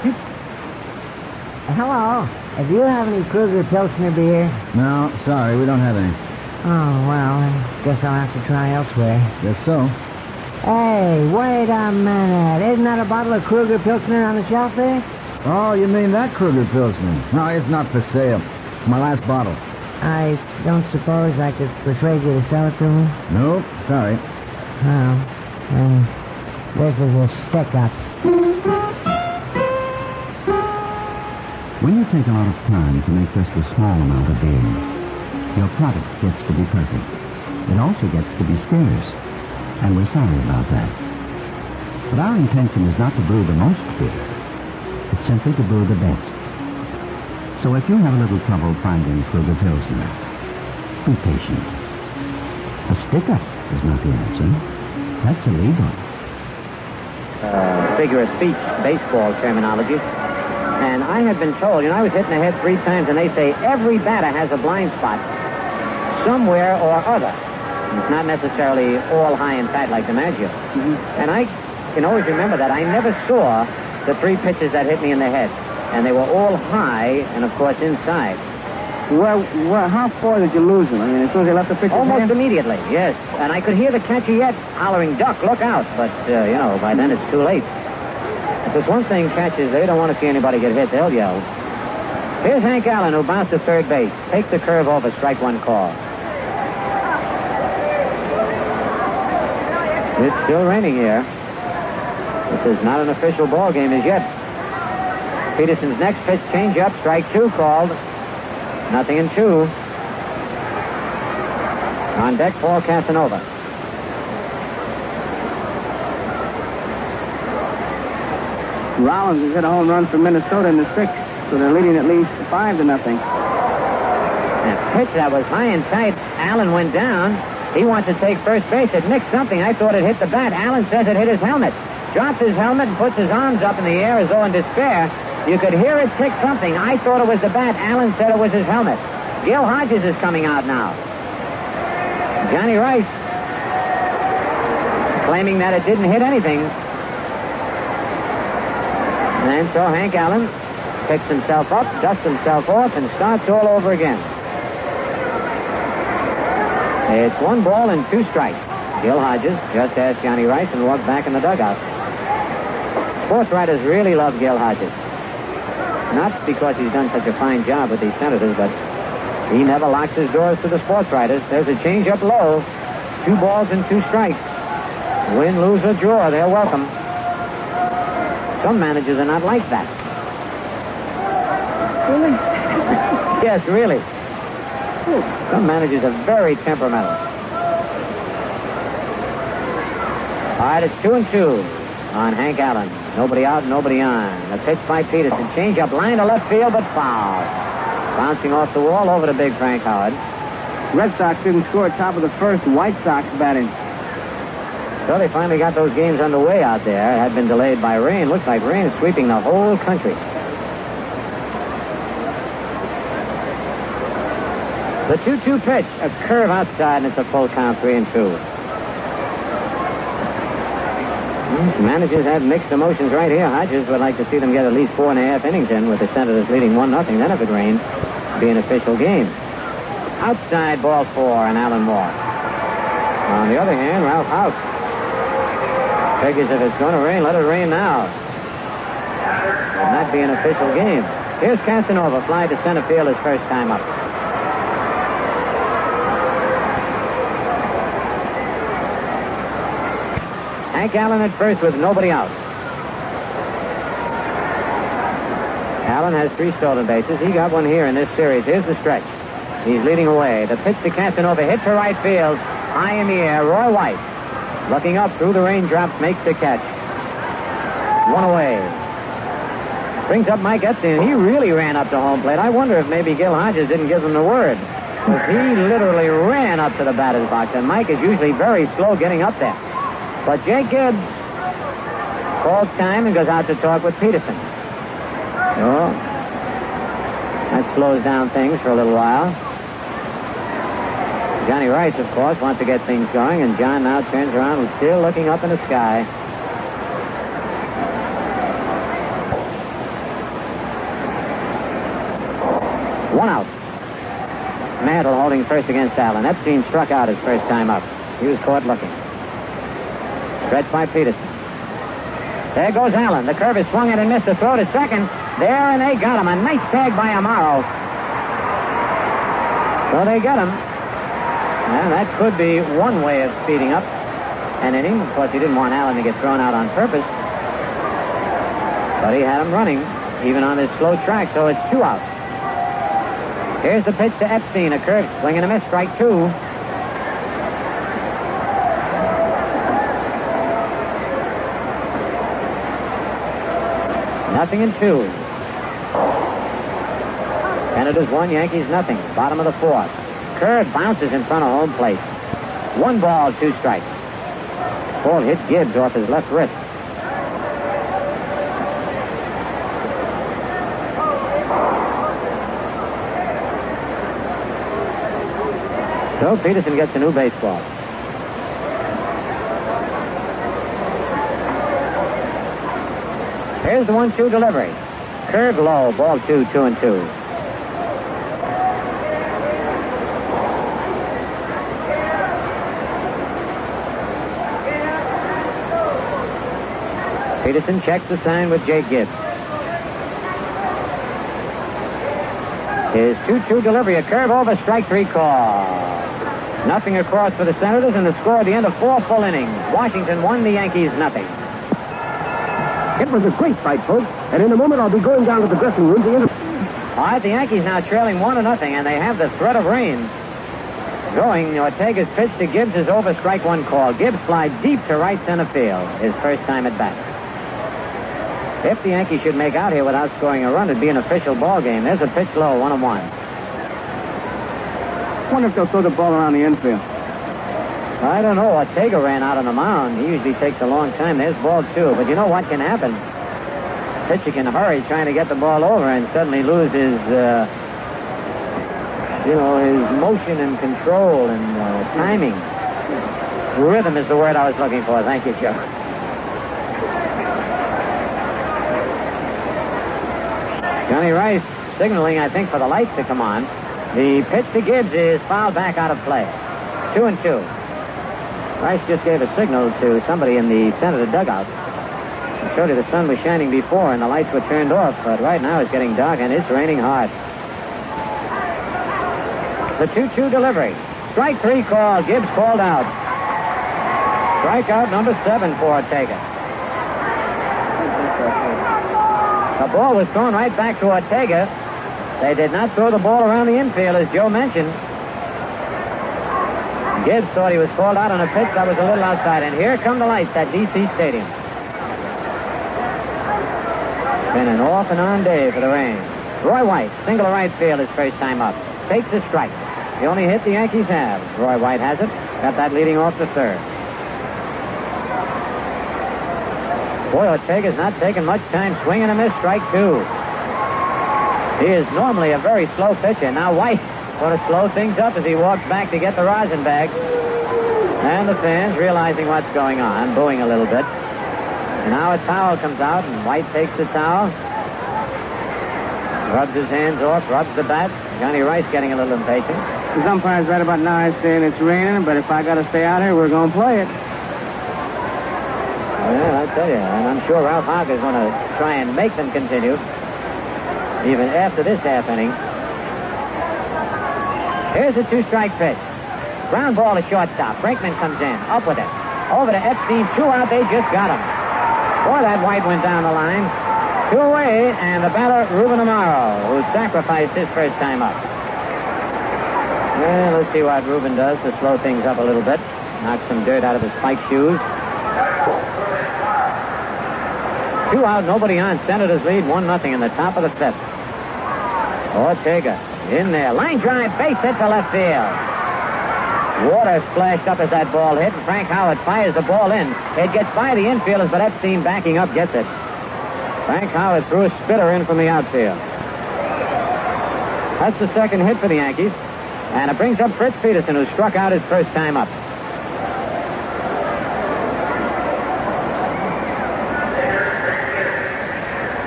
Hello. Do you have any Kruger Pilsner beer? No, sorry, we don't have any. Oh, well, I guess I'll have to try elsewhere. Guess so. Hey, wait a minute. Isn't that a bottle of Kruger Pilsner on the shelf there? Oh, you mean that Kruger Pilsner? No, it's not for sale. It's my last bottle. I don't suppose I could persuade you to sell it to me? Nope, sorry. Oh, then this is a stick-up. When you take a lot of time to make just a small amount of beer, your product gets to be perfect. It also gets to be scarce, and we're sorry about that. But our intention is not to brew the most beer. It's simply to brew the best. So if you have a little trouble finding Kruger Pilsner, be patient. A stick-up is not the answer. That's illegal. Figure of speech, baseball terminology. And I had been told, I was hitting the head 3 times, and they say every batter has a blind spot somewhere or other. It's not necessarily all high and fat like DiMaggio. And I can always remember that. I never saw the 3 pitches that hit me in the head. And they were all high and, of course, inside. Well, how far did you lose him? I mean, as soon as they left the pitcher's Almost hand? immediately, yes. And I could hear the catcher yet hollering, "Duck, look out." But, by then it's too late. If there's one thing catchers, they don't want to see anybody get hit. They'll yell. Here's Hank Allen, who bounced to third base. Takes the curve over, strike 1 call. It's still raining here. This is not an official ball game as yet. Peterson's next pitch, change up, strike 2 called. 0-2. On deck, Paul Casanova. Rollins has hit a home run for Minnesota in the 6th, so they're leading at least 5-0. That pitch that was high and tight. Allen went down. He wants to take first base. It nicked something. I thought it hit the bat. Allen says it hit his helmet. Drops his helmet and puts his arms up in the air as though in despair. You could hear it tick something. I thought it was the bat. Allen said it was his helmet. Gil Hodges is coming out now. Johnny Rice claiming that it didn't hit anything. And so Hank Allen picks himself up, dusts himself off, and starts all over again. It's 1 ball and 2 strikes. Gil Hodges just asked Johnny Rice and walked back in the dugout. Sports writers really love Gil Hodges. Not because he's done such a fine job with these Senators, but he never locks his doors to the sports writers. There's a change-up low. 2 balls and 2 strikes. Win, lose, or draw, they're welcome. Some managers are not like that. Really? Yes, really. Some managers are very temperamental. All right, it's 2-2 on Hank Allen. Nobody out, nobody on. The pitch by Peterson. Change up, line to left field, but foul. Bouncing off the wall over to big Frank Howard. Red Sox didn't score at top of the 1st. White Sox batting. So they finally got those games underway out there. It had been delayed by rain. Looks like rain is sweeping the whole country. The 2-2 pitch, a curve outside, and it's a full count, 3-2. Managers have mixed emotions right here. Hodges would like to see them get at least 4.5 innings in with the Senators leading 1-0. Then if it rains, be an official game. Outside, ball 4, and Alan Moore. On the other hand, Ralph House figures if it's going to rain, let it rain now. Would not be an official game. Here's Casanova, fly to center field his first time up. Hank Allen at first with nobody out. Allen has 3 stolen bases. He got 1 here in this series. Here's the stretch. He's leading away. The pitch to Casanova, hit to right field. high in the air. Roy White, looking up through the raindrops, makes the catch. One away. Brings up Mike Epstein. He really ran up to home plate. I wonder if maybe Gil Hodges didn't give him the word. Because he literally ran up to the batter's box, and Mike is usually very slow getting up there. But Jake Gibbs calls time and goes out to talk with Peterson. Oh, that slows down things for a little while. Johnny Rice, of course, wants to get things going, and John now turns around and still looking up in the sky. One out. Mantle holding first against Allen. Epstein struck out his first time up. He was caught looking. Stretched by Peterson. There goes Allen. The curve is swung at and missed. The throw to second. There, and they got him. A nice tag by Amaro. So they got him. And that could be one way of speeding up an inning. Of course, he didn't want Allen to get thrown out on purpose. But he had him running, even on this slow track, so it's 2 outs. Here's the pitch to Epstein. A curve swing and a miss. Strike 2. Nothing in 2. Canada's 1, Yankees nothing. Bottom of the 4th. Curve bounces in front of home plate. 1 ball, 2 strikes. Ball hit Gibbs off his left wrist. So Peterson gets a new baseball. Here's the 1-2 delivery. Curve low, ball 2, 2-2. Peterson checks the sign with Jake Gibbs. His 2-2 delivery, a curve over, strike 3 call. Nothing across for the Senators, and the score at the end of 4 full innings. Washington 1, the Yankees nothing. It was a great fight, folks, and in a moment I'll be going down to the dressing room to All right, the Yankees now trailing 1-0, and they have the threat of rain. Going, Ortega's pitch to Gibbs is over, strike 1 call. Gibbs flies deep to right center field, his first time at bat. If the Yankees should make out here without scoring a run, it'd be an official ball game. There's a pitch low, 1-1. I wonder if they'll throw the ball around the infield. I don't know. Ortega ran out on the mound. He usually takes a long time. There's ball 2. But you know what can happen? Pitcher can hurry trying to get the ball over and suddenly lose his, his motion and control and timing. Rhythm is the word I was looking for. Thank you, Joe. Johnny Rice signaling, I think, for the lights to come on. The pitch to Gibbs is fouled back out of play. 2-2. Rice just gave a signal to somebody in the Senator dugout. I showed you the sun was shining before and the lights were turned off, but right now it's getting dark and it's raining hard. The 2-2 delivery. Strike 3 call. Gibbs called out. Strikeout number 7 for Ortega. The ball was thrown right back to Ortega. They did not throw the ball around the infield, as Joe mentioned. Gibbs thought he was called out on a pitch that was a little outside. And here come the lights at D.C. Stadium. Been an off and on day for the rain. Roy White, single to right field his first time up. Takes a strike. The only hit the Yankees have. Roy White has it. Got that leading off the third. Boy, Ortega's not taking much time. Swing and a miss, strike 2. He is normally a very slow pitcher. Now White going to slow things up as he walks back to get the rosin bag. And the fans, realizing what's going on, booing a little bit. And now a towel comes out, and White takes the towel. Rubs his hands off, rubs the bat. Johnny Rice getting a little impatient. The umpire's right about now. He's saying it's raining, but if I got to stay out here, we're going to play it. Well, I tell you, and I'm sure Ralph Hogg is going to try and make them continue, even after this half inning. Here's a 2-strike pitch. Ground ball to shortstop. Brakeman comes in. Up with it. Over to Epstein. 2 out. They just got him. Boy, that White went down the line. 2 away, and the batter, Ruben Amaro, who sacrificed his first time up. Well, let's see what Reuben does to slow things up a little bit. Knock some dirt out of his spike shoes. 2 out, nobody on. Senators lead 1-0 in the top of the 5th. Ortega in there. Line drive, base hit to left field. Water splashed up as that ball hit, and Frank Howard fires the ball in. It gets by the infielders, but Epstein backing up gets it. Frank Howard threw a spitter in from the outfield. That's the second hit for the Yankees. And it brings up Fritz Peterson, who struck out his first time up.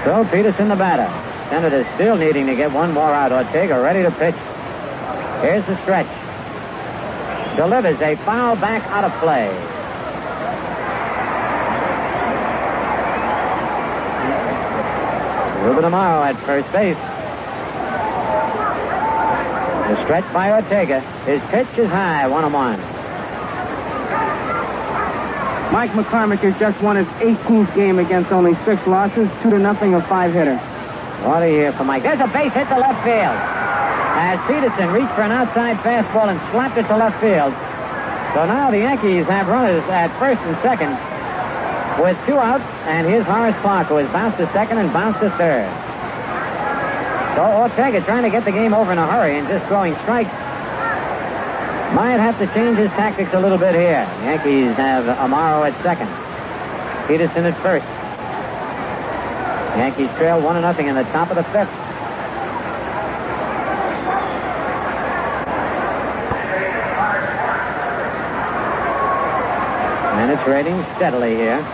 So Peterson the batter. Senators still needing to get one more out. Ortega ready to pitch. Here's the stretch. Delivers a foul back out of play. Ruben Amaro at first base. The stretch by Ortega. His pitch is high, 1-1. Mike McCormick has just won his 18th game against only 6 losses, 2-0, a 5-hitter. What a year for Mike. There's a base hit to left field. As Peterson reached for an outside fastball and slapped it to left field. So now the Yankees have runners at first and second with 2 outs, and here's Horace Clark, who has bounced to second and bounced to third. So Ortega trying to get the game over in a hurry and just throwing strikes. Might have to change his tactics a little bit here. The Yankees have Amaro at second. Peterson at first. The Yankees trail 1-0 in the top of the 5th. And it's raining steadily here.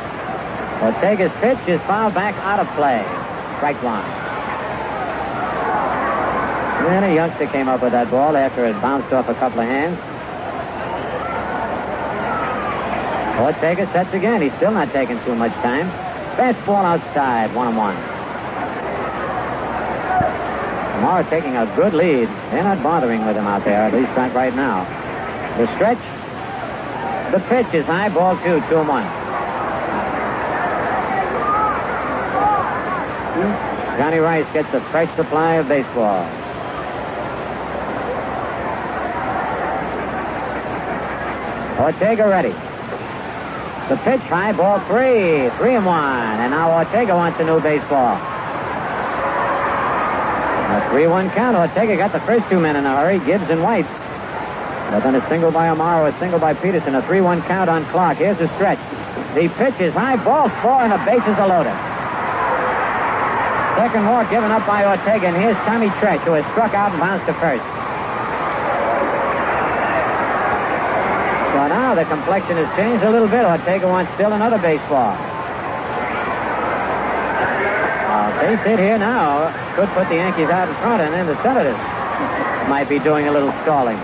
Ortega's pitch is fouled back out of play. Strike 1. And a youngster came up with that ball after it bounced off a couple of hands. Ortega sets again. He's still not taking too much time. Fastball outside, 1-1. Amaro taking a good lead. They're not bothering with him out there, at least not right now. The stretch. The pitch is high, ball 2, 2-1. Johnny Rice gets a fresh supply of baseball. Ortega ready. The pitch, high, ball 3, 3-1. And now Ortega wants a new baseball. A 3-1 count. Ortega got the first 2 men in a hurry, Gibbs and White. But then a single by Amaro, a single by Peterson, a 3-1 count on Clark. Here's the stretch. The pitch is high, ball 4, and the bases are loaded. Second walk given up by Ortega, and here's Tommy Tresh, who has struck out and bounced to first. So now the complexion has changed a little bit. Ortega wants still another baseball. Base hit here now could put the Yankees out in front, and then the Senators might be doing a little stalling.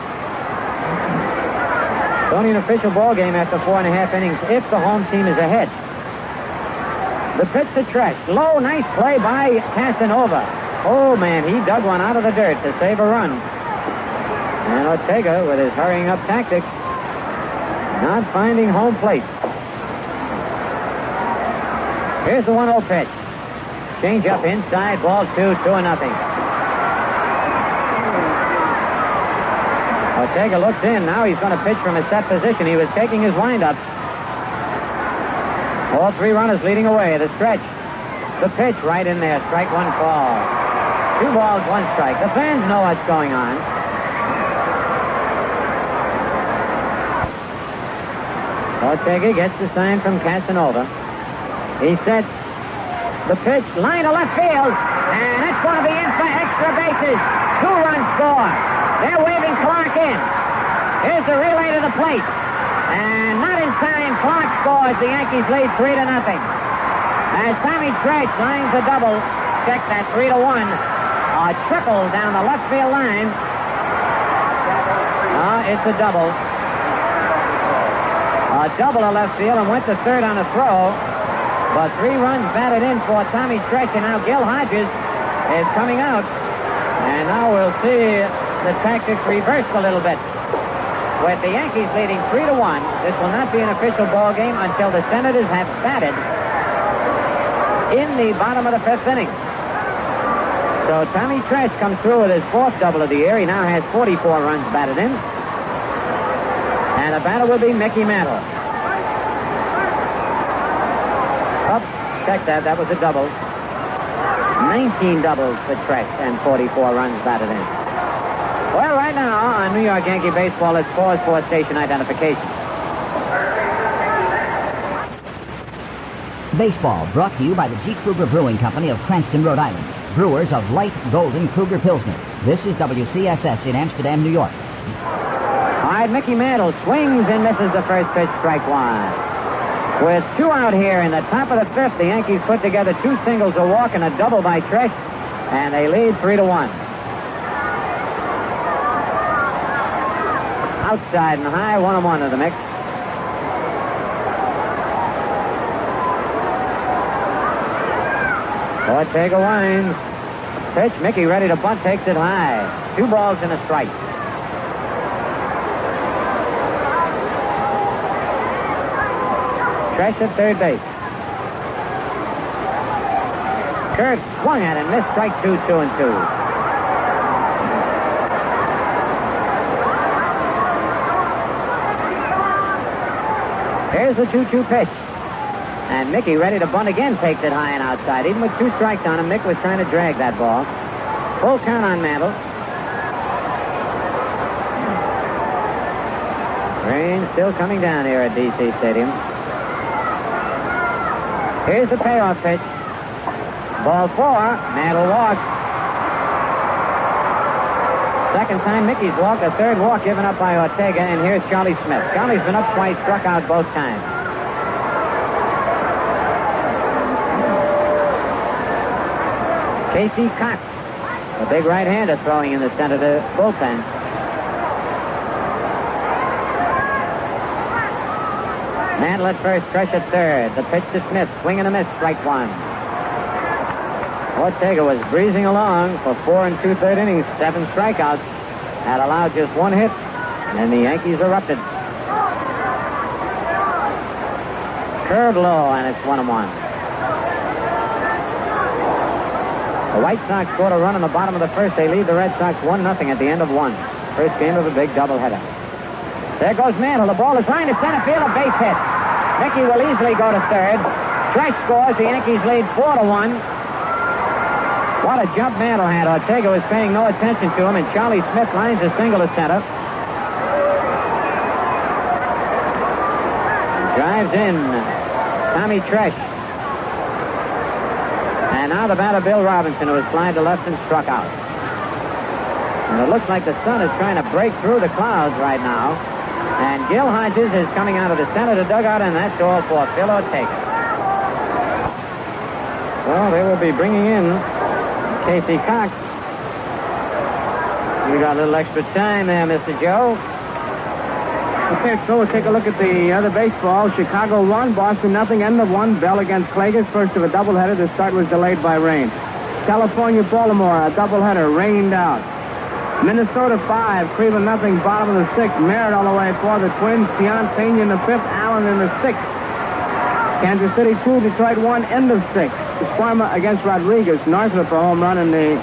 It's only an official ball game after 4.5 innings if the home team is ahead. The pitch to Tresh. Low, nice play by Casanova. Oh, man, he dug one out of the dirt to save a run. And Ortega, with his hurrying up tactics, not finding home plate. Here's the 1-0 pitch. Change up inside, ball 2, 2-0. Ortega looks in. Now he's going to pitch from a set position. He was taking his windup. All 3 runners leading away. The stretch. The pitch right in there. Strike 1 call. 2 balls, 1 strike. The fans know what's going on. Ortega gets the sign from Casanova. He sets the pitch, line to left field, and it's going to be in for extra bases. 2-run score. They're waving Clark in. Here's the relay to the plate. And not in time, Clark scores. The Yankees lead 3-0. As Tommy Tresh lines a double, check that 3-1. A triple down the left field line. It's a double. A double to left field and went to third on a throw. But 3 runs batted in for Tommy Tresh, and now Gil Hodges is coming out. And now we'll see the tactics reversed a little bit. With the Yankees leading 3-1, this will not be an official ball game until the Senators have batted in the bottom of the 5th inning. So Tommy Tresh comes through with his 4th double of the year. He now has 44 runs batted in. And the batter will be Mickey Mantle. Up, check that. That was a double. 19 doubles for Tresh and 44 runs batted in. Well, right now on New York Yankee Baseball, it's pause for station identification. Baseball brought to you by the G. Kruger Brewing Company of Cranston, Rhode Island. Brewers of light golden Kruger Pilsner. This is WCSS in Amsterdam, New York. All right, Mickey Mantle swings and misses the first pitch, strike one. With 2 out here in the top of the 5th, the Yankees put together 2 singles, a walk, and a double by Tresh, and they lead 3-1. Outside and high, 1-1 of the mix. Ortega winds. Pitch, Mickey ready to bunt, takes it high. 2 balls and a strike. Tresh at third base. Kurt swung at and missed, strike 2, 2-2. Here's the 2-2 pitch. And Mickey, ready to bunt again, takes it high and outside. Even with 2 strikes on him, Mick was trying to drag that ball. Full count on Mantle. Rain still coming down here at D.C. Stadium. Here's the payoff pitch. Ball 4. Mantle walks. Second time Mickey's walked, a third walk given up by Ortega, and here's Charlie Smith. Charlie's been up twice, struck out both times. Casey Cox, a big right-hander throwing in the center of the bullpen. Mantle at first, Tresh at third. The pitch to Smith, swing and a miss, strike 1. Ortega was breezing along for 4 2/3 innings, 7 strikeouts, had allowed just 1 hit, and the Yankees erupted. Curve low, and it's 1-1. The White Sox scored a run in the bottom of the first. They lead the Red Sox 1-0 at the end of 1. First game of a big doubleheader. There goes Mantle. The ball is line to center field, a base hit. Mickey will easily go to third. Tresh scores. The Yankees lead 4-1. What a jump Mantle had. Ortega was paying no attention to him, and Charlie Smith lines a single to center. Drives in Tommy Tresh. And now the batter, Bill Robinson, who has flied to left and struck out. And it looks like the sun is trying to break through the clouds right now. And Gil Hodges is coming out of the center of the dugout, and that's all for Phil Ortega. Well, they will be bringing in Casey Cox. We got a little extra time there, Mr. Joe. Okay, so we'll take a look at the other baseball. Chicago 1, Boston 0, end of 1. Bell against Klages, first of a doubleheader. The start was delayed by rain. California, Baltimore, a doubleheader, rained out. Minnesota 5, Cleveland 0, bottom of the 6th. Merritt all the way for the Twins. Tiant Pena in the 5th, Allen in the 6th. Kansas City 2, Detroit 1, end of 6th. Sparma against Rodriguez. Northrop a home run in the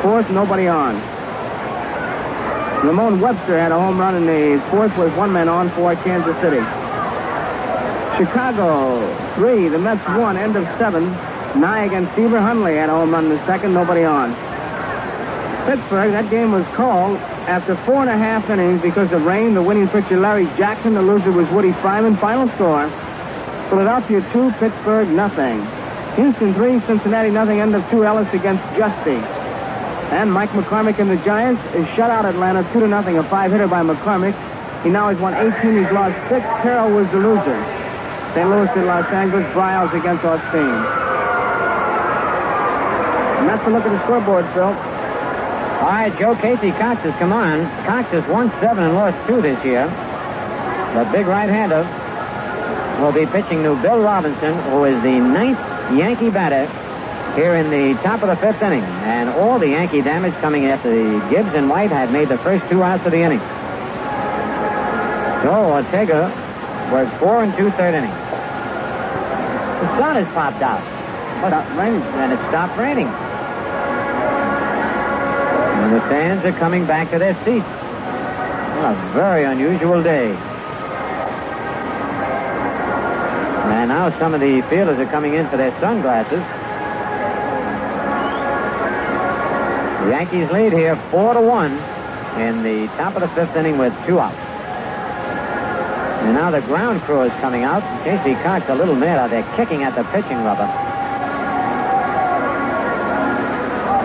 4th, nobody on. Ramon Webster had a home run in the 4th with 1 man on for Kansas City. Chicago 3, the Mets 1, end of 7. Nye against Seaver. Hundley had a home run in the 2nd, nobody on. Pittsburgh, that game was called after 4.5 innings because of rain. The winning pitcher, Larry Jackson. The loser was Woody Fryman. Final score, Philadelphia 2, Pittsburgh 0. Houston 3, Cincinnati 0, end of 2. Ellis against Justy. And Mike McCormick and the Giants is shut out Atlanta 2-0, a 5-hitter by McCormick. He now has won 18. He's lost 6. Carroll was the loser. St. Louis and Los Angeles, Bryles against Austin. And that's a look at the scoreboard, Phil. All right, Joe, Casey Cox has come on. Cox has won 7 and lost 2 this year. The big right-hander will be pitching to Bill Robinson, who is the 9th Yankee batter here in the top of the 5th inning. And all the Yankee damage coming after the Gibbs and White had made the first 2 outs of the inning. So Ortega worked 4 2/3 innings. The sun has popped out. Stopped raining. And it stopped raining. And the fans are coming back to their seats. What a very unusual day. And now some of the fielders are coming in for their sunglasses. The Yankees lead here 4-1 in the top of the fifth inning with 2 outs. And now the ground crew is coming out. Casey Cox a little mad out there, kicking at the pitching rubber.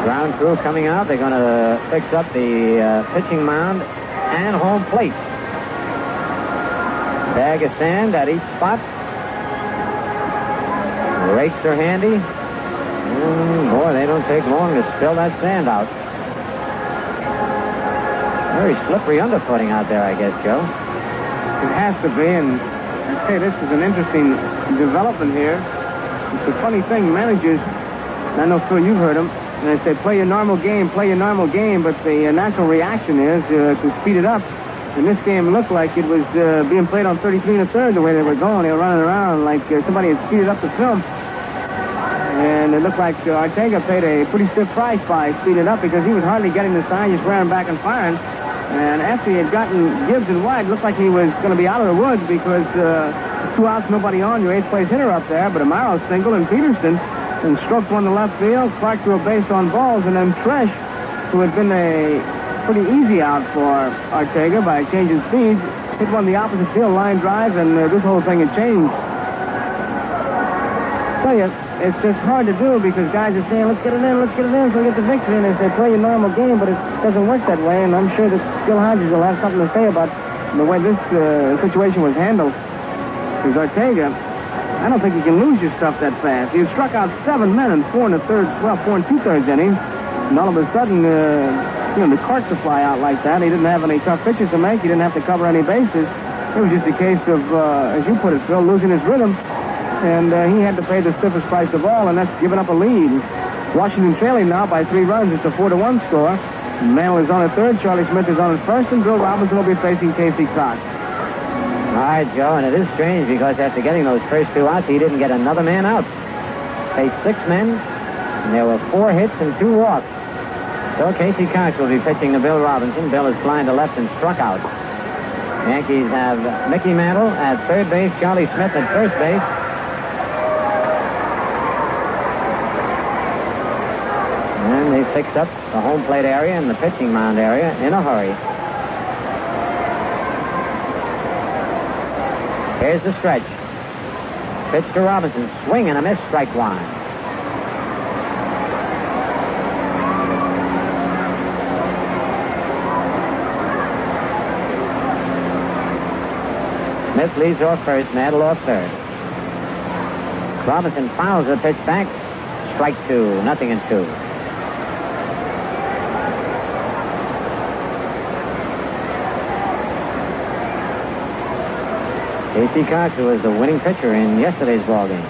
Ground crew coming out. They're going to fix up the pitching mound and home plate. Bag of sand at each spot. Rakes are handy. Boy, they don't take long to spill that sand out. Very slippery underfooting out there, I guess, Joe. It has to be, and I say this is an interesting development here. It's a funny thing, managers, and I know, Phil, you've heard them, and they say, play your normal game, but the natural reaction is to speed it up. And this game looked like it was being played on 33 1/3 the way they were going. They were running around like somebody had speeded up the film. And it looked like Ortega paid a pretty stiff price by speeding it up because he was hardly getting the sign, just wearing back and firing. And after he had gotten Gibbs and White, it looked like he was going to be out of the woods because 2 outs, nobody on, your 8th place hitter up there. But Amaro singled and Peterson and stroked one to left field. Clark threw a base on balls, and then Tresh, who had been a pretty easy out for Ortega by changing speeds, hit one the opposite field line drive, and this whole thing had changed. Tell you, it's just hard to do because guys are saying, let's get it in, so we get the victory. And they say, play your normal game, but it doesn't work that way. And I'm sure that Bill Hodges will have something to say about the way this situation was handled. Because Ortega, I don't think you can lose your stuff that fast. He had struck out 7 men in 4 2/3 innings. And all of a sudden, the carts to fly out like that. He didn't have any tough pitches to make. He didn't have to cover any bases. It was just a case of, as you put it, Phil, losing his rhythm. And he had to pay the stiffest price of all, and that's giving up a lead. Washington trailing now by 3 runs. It's a 4-1 score. Mantle is on at third. Charlie Smith is on at first, and Bill Robinson will be facing Casey Cox. All right, Joe, and it is strange because after getting those first 2 outs, he didn't get another man out. Faced 6 men, and there were 4 hits and 2 walks. So Casey Cox will be pitching to Bill Robinson. Bill is flying to left and struck out. The Yankees have Mickey Mantle at third base, Charlie Smith at first base. And they fixed up the home plate area and the pitching mound area in a hurry. Here's the stretch. Pitch to Robinson. Swing and a miss, strike 1. Smith leads off first, Mantle off third. Robinson fouls the pitch back. Strike 2, 0-2. Casey Cox, who was the winning pitcher in yesterday's ballgame.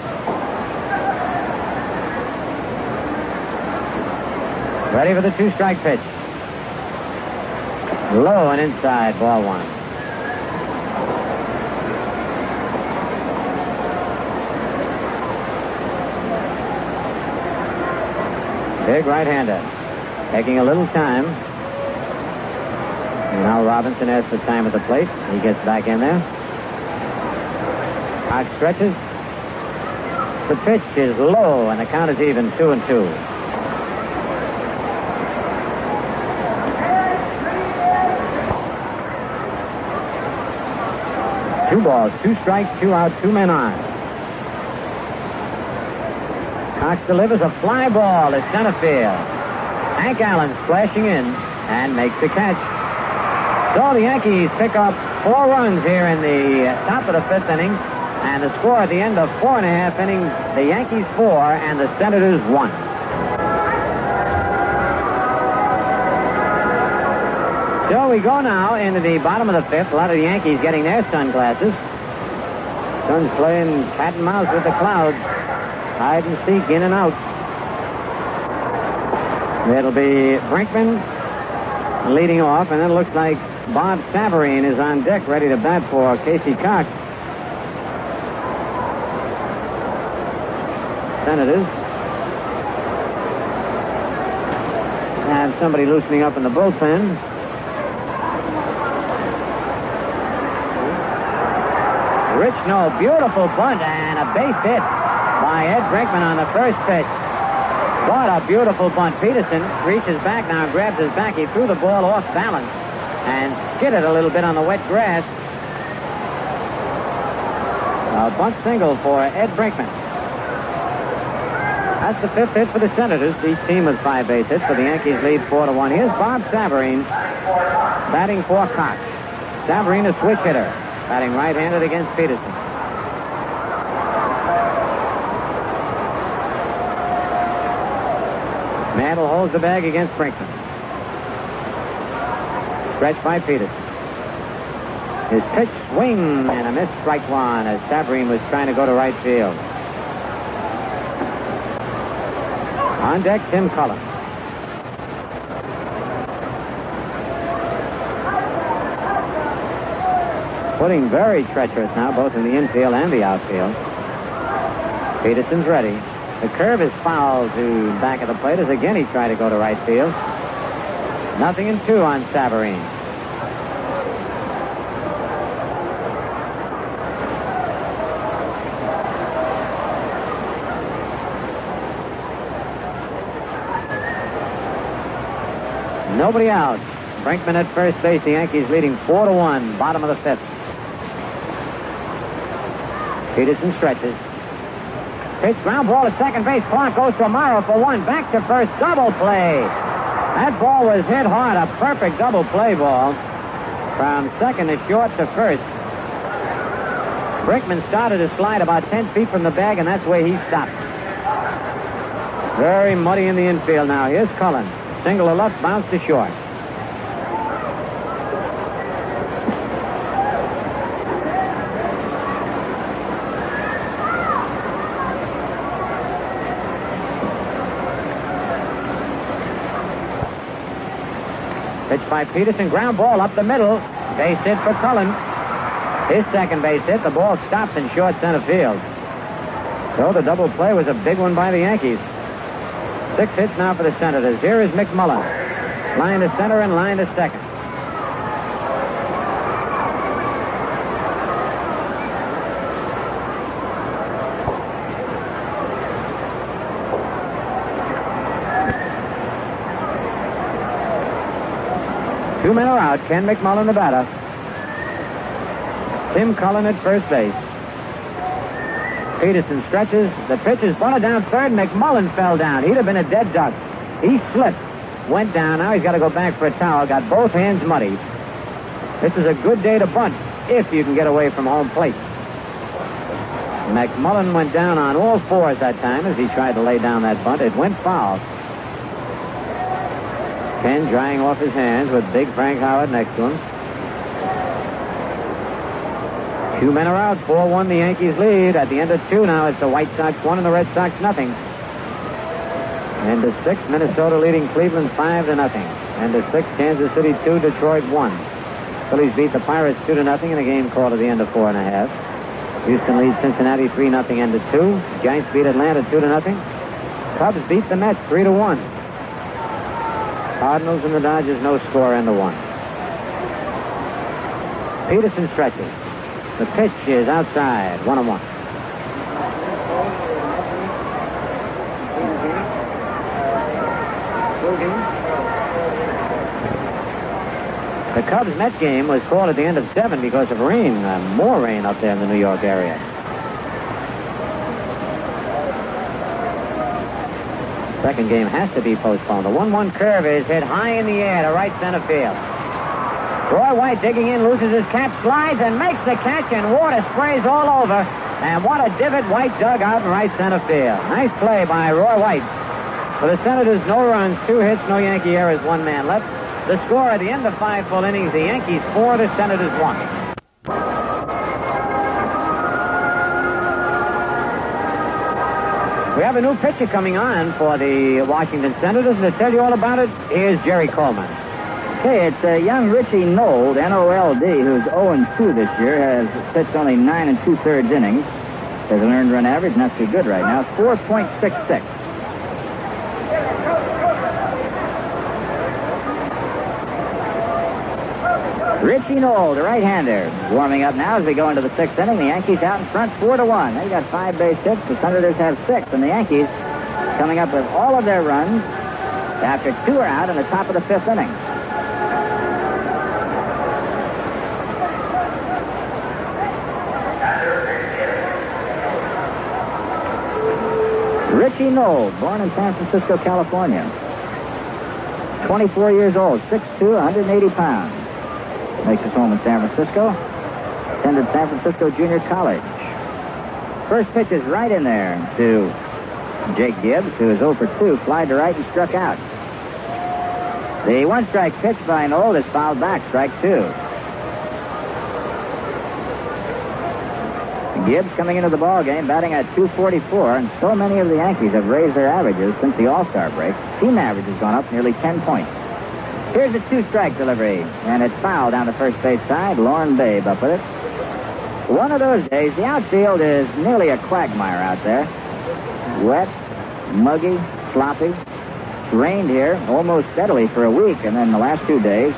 Ready for the 2-strike pitch. Low and inside, ball 1. Big right-hander. Taking a little time. And now Robinson has the time at the plate. He gets back in there. Cox stretches. The pitch is low, and the count is even, 2-2. Two balls, 2 strikes, 2 out, 2 men on. Cox delivers a fly ball to center field. Hank Allen splashing in and makes the catch. So the Yankees pick up 4 runs here in the top of the 5th inning. And the score at the end of 4.5 innings, the Yankees 4 and the Senators 1. So we go now into the bottom of the 5th. A lot of the Yankees getting their sunglasses. Sun's playing cat and mouse with the clouds. Hide and seek, in and out. It'll be Brinkman leading off, and then it looks like Bob Savarine is on deck ready to bat for Casey Cox. Senators. have somebody loosening up in the bullpen. Rich No, beautiful bunt and a base hit by Ed Brinkman on the first pitch. What a beautiful bunt. Peterson reaches back now and grabs his back. He threw the ball off balance and skidded a little bit on the wet grass. A bunt single for Ed Brinkman. That's the fifth hit for the Senators. Each team with 5 base hits, but the Yankees lead 4-1. Here's Bob Savarine batting for Cox. Savarine, a switch hitter, batting right-handed against Peterson. Mantle holds the bag against Brinkman. Stretched by Peterson. His pitch, swing, and a missed strike one as Savarine was trying to go to right field. On deck, Tim Cullen. Putting very treacherous now, both in the infield and the outfield. Peterson's ready. The curve is foul to back of the plate as again he tried to go to right field. 0-2 on Savarine. Nobody out. Brinkman at first base. The Yankees leading 4-1. Bottom of the fifth. Peterson stretches. Pitch, ground ball at second base. Clark goes to Amaro for one. Back to first. Double play. That ball was hit hard. A perfect double play ball. From second to short to first. Brinkman started to slide about 10 feet from the bag, and that's where he stopped. Very muddy in the infield now. Here's Cullen. Single to left, bounce to short. Pitch by Peterson, ground ball up the middle. Base hit for Cullen. His second base hit. The ball stops in short center field. So the double play was a big one by the Yankees. 6 hits now for the Senators. Here is McMullen. Line to center and line to second. Two men are out. Ken McMullen, the batter. Tim Cullen at first base. Peterson stretches. The pitch is bunted down third. McMullen fell down. He'd have been a dead duck. He slipped. Went down. Now he's got to go back for a towel. Got both hands muddy. This is a good day to bunt if you can get away from home plate. McMullen went down on all fours that time as he tried to lay down that bunt. It went foul. Ken drying off his hands with big Frank Howard next to him. Two men are out. 4-1 the Yankees lead. At the end of 2 now, it's the White Sox 1 and the Red Sox 0. End of 6, Minnesota leading Cleveland 5-0. End of 6, Kansas City 2, Detroit 1. Phillies beat the Pirates 2-0 in a game called at the end of 4.5. Houston leads Cincinnati 3-0 end of 2. Giants beat Atlanta 2-0. Cubs beat the Mets 3-1. Cardinals and the Dodgers no score end of 1. Peterson stretches. The pitch is outside, 1-1. The Cubs-Met game was called at the end of 7 because of rain, more rain up there in the New York area. Second game has to be postponed. The 1-1 curve is hit high in the air to right center field. Roy White digging in, loses his cap, slides, and makes the catch, and water sprays all over. And what a divot White dug out in right center field. Nice play by Roy White. For the Senators, no runs, 2 hits, no Yankee errors, 1 man left. The score at the end of 5 full innings, the Yankees 4, the Senators 1. We have a new pitcher coming on for the Washington Senators, and to tell you all about it, here's Jerry Coleman. Hey, it's young Richie Nold, N-O-L-D, who's 0-2 this year, has pitched only 9 2/3 innings. Has an earned run average, not too good right now, 4.66. Richie Knoll, the right-hander, warming up now as we go into the 6th inning. The Yankees out in front 4-1. They got 5 base hits. The Senators have 6, and the Yankees coming up with all of their runs after 2 are out in the top of the 5th inning. Richie Knoll, born in San Francisco, California. 24 years old, 6'2", 180 pounds. Makes his home in San Francisco. Attended San Francisco Junior College. First pitch is right in there to Jake Gibbs, who is 0 for 2, fly to right and struck out. The 1-strike pitch by Knoll is fouled back, strike 2. Gibbs coming into the ball game, batting at .244, and so many of the Yankees have raised their averages since the All-Star break. Team average has gone up nearly 10 points. Here's a 2-strike delivery, and it's foul down the first base side. Lauren Babe up with it. One of those days, the outfield is nearly a quagmire out there. Wet, muggy, sloppy. It's rained here almost steadily for a week, and then the last 2 days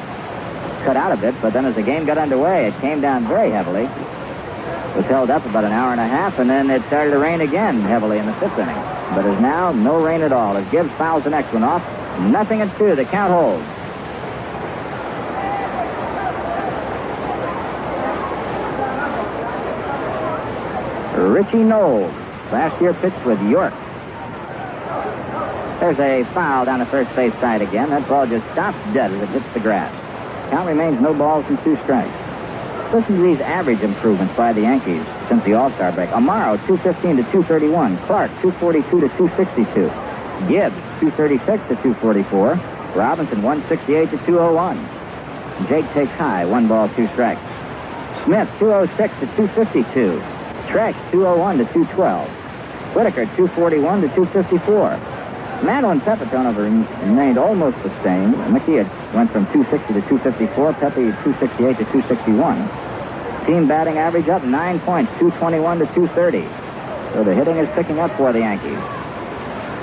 cut out a bit, but then as the game got underway, it came down very heavily. It was held up about an hour and a half, and then it started to rain again heavily in the 5th inning. But as now, no rain at all. As Gibbs fouls the next one off, 0-2, the count holds. Richie Knoll, last year pitched with York. There's a foul down the first base side again. That ball just stops dead as it hits the grass. Count remains no balls and 2 strikes. Listen to these average improvements by the Yankees since the All-Star break. Amaro, 215 to 231. Clark, 242 to 262. Gibbs, 236 to 244. Robinson, 168 to 201. Jake takes high, 1 ball, 2 strikes. Smith, 206 to 252. Tresh, 201 to 212. Whitaker, 241 to 254. Mantle and Pepitone have remained almost the same. McKee went from 260 to 254. Pepe, 268 to 261. Team batting average up 9 points, 221 to 230. So the hitting is picking up for the Yankees.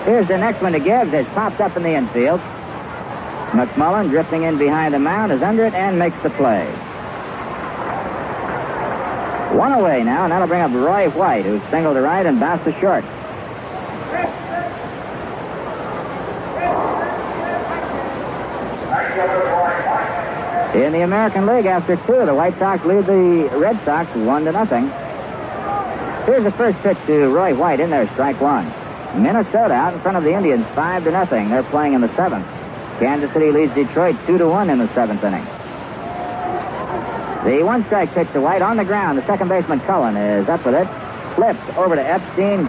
Here's the next one to Gibbs. It's popped up in the infield. McMullen, drifting in behind the mound, is under it and makes the play. 1 away now, and that'll bring up Roy White, who's singled to right and bounced to short. In the American League, after 2, the White Sox lead the Red Sox 1-0. Here's the first pitch to Roy White. In there, strike 1. Minnesota out in front of the Indians 5-0. They're playing in the 7th. Kansas City leads Detroit 2-1 in the 7th inning. The 1-strike pitch to White on the ground. The second baseman Cullen is up with it. Flips over to Epstein.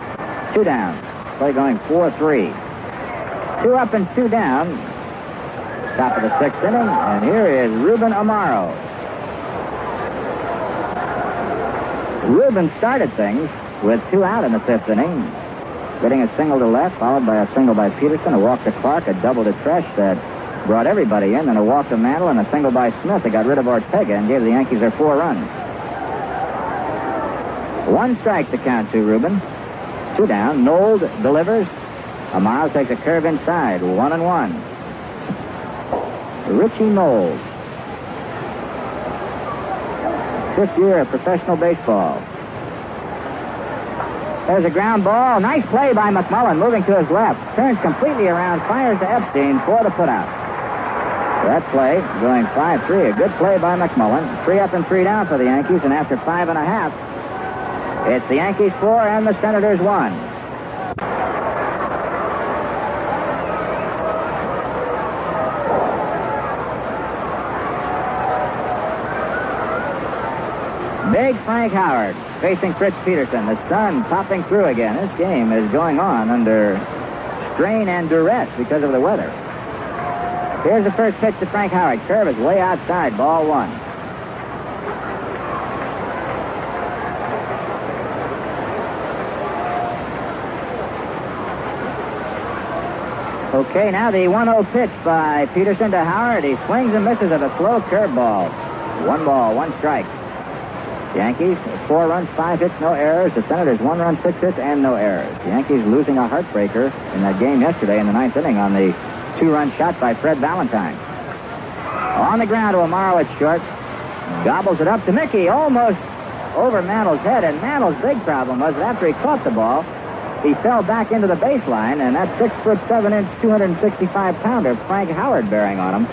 2 down. Play going 4-3. 2 up and 2 down. Top of the 6th inning, and here is Ruben Amaro. Ruben started things with 2 out in the 5th inning, getting a single to left, followed by a single by Peterson, a walk to Clark, a double to Tresh that brought everybody in, then a walk to Mantle, and a single by Smith that got rid of Ortega and gave the Yankees their 4 runs. 1 strike to count to Ruben. 2 down. Knoll delivers. Amaro takes a curve inside. 1-1. Richie Knoll. 5th year of professional baseball. There's a ground ball. Nice play by McMullen, moving to his left. Turns completely around, fires to Epstein for the putout. That play going 5-3. A good play by McMullen. 3 up and 3 down for the Yankees, and after 5.5, it's the Yankees 4 and the Senators 1. Big Frank Howard facing Fritz Peterson. The sun popping through again. This game is going on under strain and duress because of the weather. Here's the first pitch to Frank Howard. Curve is way outside. Ball 1. Okay, now the 1-0 pitch by Peterson to Howard. He swings and misses at a slow curveball. 1 ball, 1 strike. Yankees, 4 runs, 5 hits, no errors. The Senators, 1 run, 6 hits, and no errors. The Yankees losing a heartbreaker in that game yesterday in the 9th inning on the 2-run shot by Fred Valentine. On the ground to Amaro at short. Gobbles it up to Mickey, almost over Mantle's head, and Mantle's big problem was that after he caught the ball, he fell back into the baseline, and that 6'7", 265-pounder, Frank Howard, bearing on him.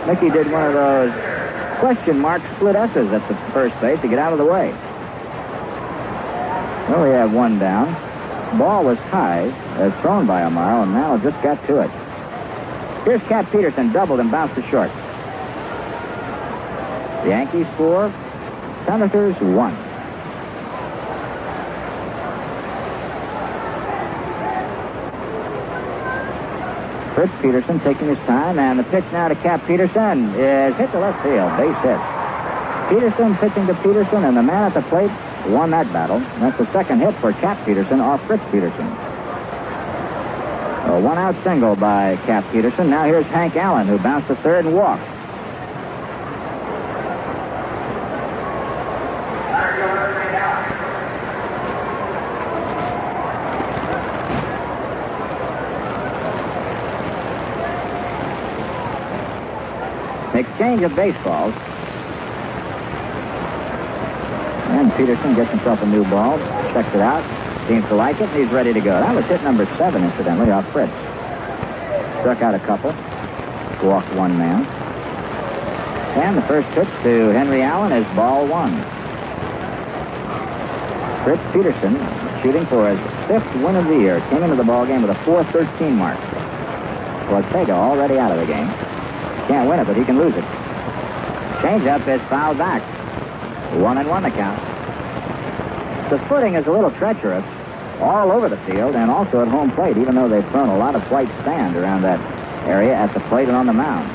Mickey did one of those question mark split S's at the first base to get out of the way. Well, we have one down. Ball was high, as thrown by Amaro, and Mantle just got to it. Here's Cap Peterson, doubled and bounced to short. The Yankees 4, Senators 1. Fritz Peterson taking his time, and the pitch now to Cap Peterson is hit to left field, base hit. Peterson pitching to Peterson, and the man at the plate won that battle. That's the second hit for Cap Peterson off Fritz Peterson. A one-out single by Cap Peterson. Now here's Hank Allen, who bounced to third and walked. Exchange of baseballs. And Peterson gets himself a new ball, checks it out, seems to like it, and he's ready to go. That was hit number 7, incidentally, off Fritz. Struck out a couple, walked one man. And the first pitch to Henry Allen is ball 1. Fritz Peterson, shooting for his 5th win of the year, came into the ballgame with a 4.13 mark. Ortega already out of the game. Can't win it, but he can lose it. Changeup is fouled back. 1-1 the count. The footing is a little treacherous all over the field and also at home plate, even though they've thrown a lot of white sand around that area at the plate and on the mound.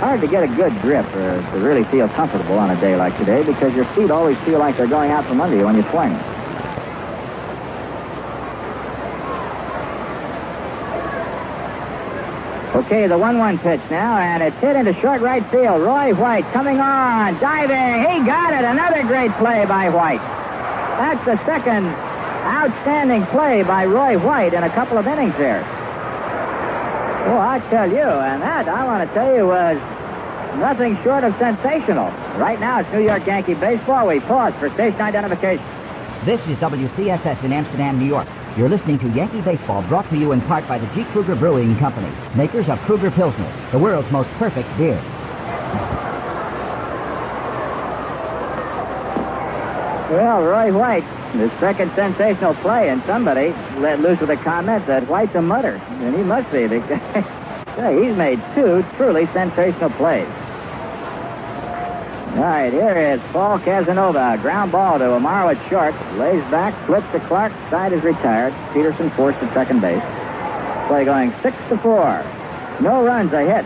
Hard to get a good grip or to really feel comfortable on a day like today because your feet always feel like they're going out from under you when you swing. Okay, the 1-1 pitch now, and it's hit into short right field. Roy White coming on, diving. He got it. Another great play by White. That's the second outstanding play by Roy White in a couple of innings here. Well, I tell you, and that, I want to tell you, was nothing short of sensational. Right now, it's New York Yankee baseball. We pause for station identification. This is WCSS in Amsterdam, New York. You're listening to Yankee Baseball, brought to you in part by the G. Kruger Brewing Company, makers of Kruger Pilsner, the world's most perfect beer. Well, Roy White, the second sensational play, and somebody let loose with a comment that White's a mutter, and he must be. He's made 2 truly sensational plays. All right, here is Paul Casanova. Ground ball to Amaro at short. Lays back, flips to Clark. Side is retired. Peterson forced at second base. Play going 6-4. No runs, a hit.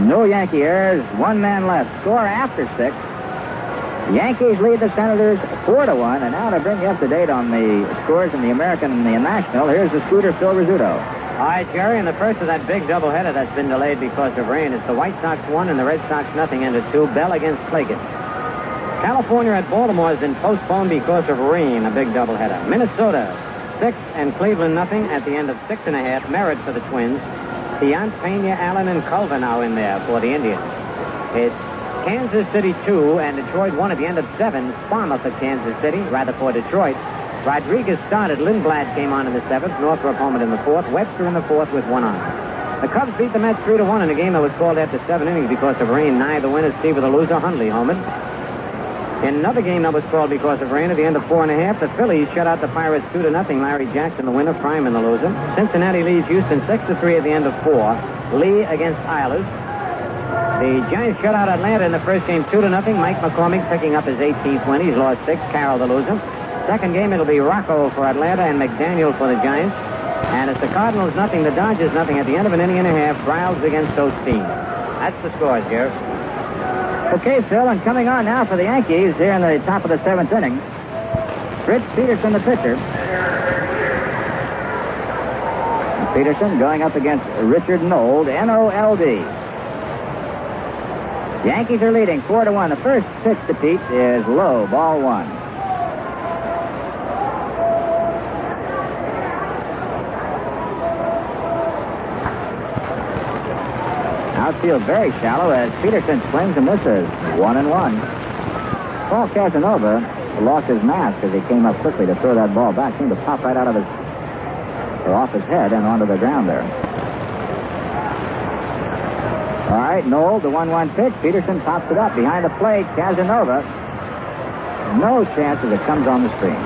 No Yankee errors. One man left. Score after 6. The Yankees lead the Senators 4-1. And now to bring you up to date on the scores in the American and the National, here's the Scooter Phil Rizzuto. All right, Jerry, and the first of that big doubleheader that's been delayed because of rain is the White Sox 1 and the Red Sox nothing ended 2. Bell against Claggett. California at Baltimore has been postponed because of rain, a big doubleheader. Minnesota 6 and Cleveland nothing at the end of 6.5. Merritt for the Twins. Tiant, Pena, Allen, and Culver now in there for the Indians. It's Kansas City 2 and Detroit 1 at the end of 7. Sparma for Kansas City, rather for Detroit. Rodriguez started. Lindblad came on in the 7th. Northrop homered in the 4th. Webster in the 4th with 1 on. The Cubs beat the Mets 3-1 in a game that was called after 7 innings because of rain. Nye the winner, Steve with the loser. Hundley homered. In another game that was called because of rain at the end of 4.5, the Phillies shut out the Pirates 2-0. Larry Jackson the winner, Prime in the loser. Cincinnati leads Houston 6-3 at the end of 4. Lee against Islas. The Giants shut out Atlanta in the first game 2-0. Mike McCormick picking up his 18th win. He's lost 6. Carroll the loser. Second game, it'll be Rocco for Atlanta and McDaniel for the Giants. And it's the Cardinals nothing, the Dodgers nothing at the end of an inning and a half. Browns against Osteen. That's the scores, Jerry. Okay, Phil, and coming on now for the Yankees here in the top of the 7th inning. Fritz Peterson, the pitcher. Peterson going up against Richard Nold, N-O-L-D. The Yankees are leading 4-1. The first pitch to Pete is low, ball 1. Outfield very shallow as Peterson swings and misses. 1-1. Paul Casanova lost his mask as he came up quickly to throw that ball back. Seemed to pop right out of off his head and onto the ground there. All right, Knoll, the 1-1 pitch. Peterson pops it up behind the plate. Casanova, no chance as it comes on the screen.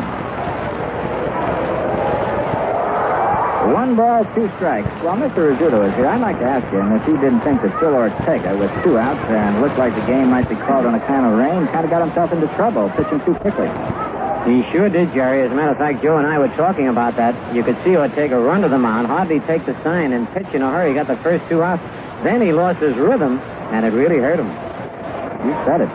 1 ball, 2 strikes. Well, Mr. Rizzuto is here. I'd like to ask him if he didn't think that Phil Ortega, with 2 outs and looked like the game might be called on account of rain, kind of got himself into trouble pitching too quickly. He sure did, Jerry. As a matter of fact, Joe and I were talking about that. You could see Ortega run to the mound, hardly take the sign, and pitch in a hurry. Got the first 2 outs. Then he lost his rhythm, and it really hurt him. You said it.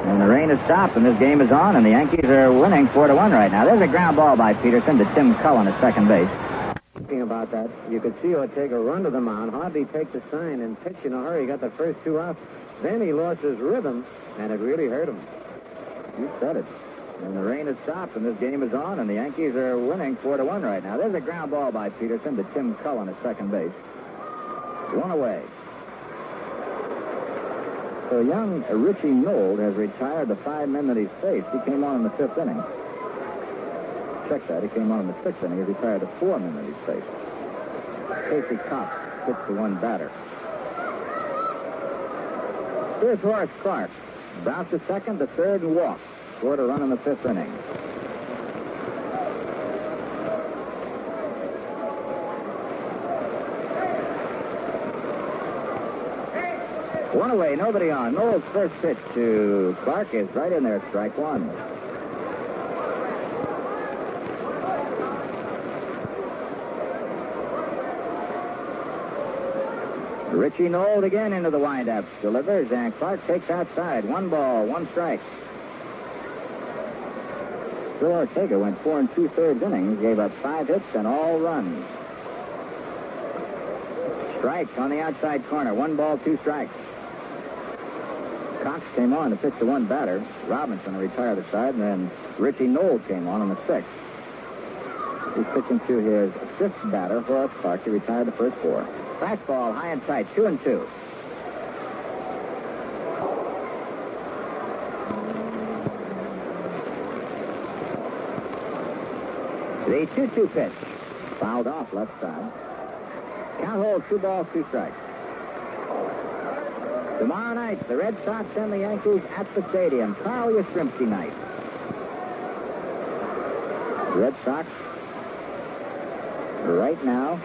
And the rain has stopped, and this game is on, and the Yankees are winning 4-1 right now. There's a ground ball by Peterson to Tim Cullen at second base. Talking about that, you could see Ortega run to the mound, hardly take the sign, and pitch in a hurry. Got the first 2 outs. Then he lost his rhythm, and it really hurt him. You said it. And the rain has stopped, and this game is on, and the Yankees are winning 4-1 right now. There's a ground ball by Peterson to Tim Cullen at second base. 1 away. So young Richie Knoll has retired the 5 men that he's faced. He came on in the 5th inning. Check that. He came on in the 6th inning. He's retired the 4 men that he's faced. Casey Cox hits the 1 batter. Here's Horace Clark. Bounce to second, to third, and walk. Scored a run in the 5th inning. One away, nobody on. Knowles' first pitch to Clark is right in there, strike 1. Richie Knoll again into the windup. Delivers, and Clark takes outside. 1 ball, 1 strike. Phil Ortega went 4 2/3 innings, gave up 5 hits and all runs. Strike on the outside corner. 1 ball, 2 strikes. Cox came on to pitch the 1 batter. Robinson to retire the side, and then Richie Knoll came on the 6th. He's pitching to his 5th batter, Horace Clark. He retired the first 4. Fastball high and tight, 2-2. The 2-2 pitch. Fouled off left side. Count holds 2 balls, 2 strikes. Tomorrow night, the Red Sox and the Yankees at the stadium. Carl Yastrzemski night. The Red Sox right now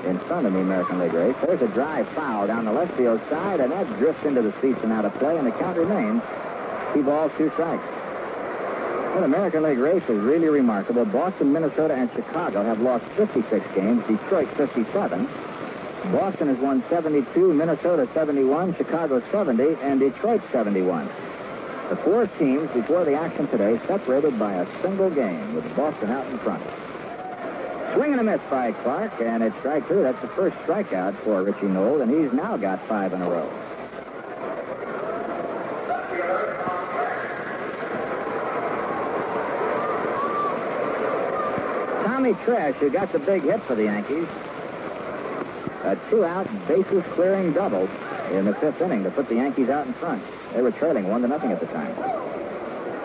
in front of the American League race. There's a drive foul down the left field side, and that drifts into the seats and out of play, and the count remains 2 balls, 2 strikes. Well, the American League race is really remarkable. Boston, Minnesota, and Chicago have lost 56 games. Detroit, 57. Boston has won 72, Minnesota 71, Chicago 70, and Detroit 71. The 4 teams before the action today separated by a single game, with Boston out in front. Swing and a miss by Clark, and it's strike 2. That's the first strikeout for Richie Knoll, and he's now got 5 in a row. Tommy Tresh, who got the big hit for the Yankees, a 2-out bases clearing double in the 5th inning to put the Yankees out in front. They were trailing 1-0 at the time.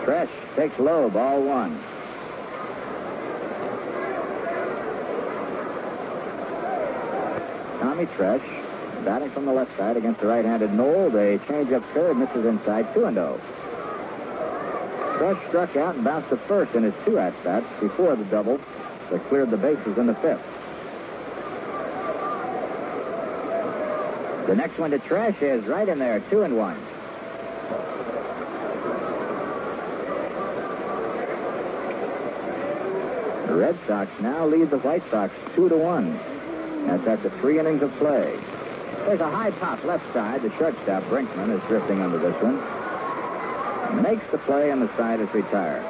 Tresh takes low, ball 1. Tommy Tresh batting from the left side against the right-handed Knoll. They change up third, misses inside, 2-0. Tresh struck out and bounced to first in his 2 at-bats before the double that cleared the bases in the 5th. The next one to Tresh is right in there, 2-1. The Red Sox now lead the White Sox 2-1. That's after 3 innings of play. There's a high pop left side. The shortstop, Brinkman, is drifting under this one. Makes the play, and the side is retired.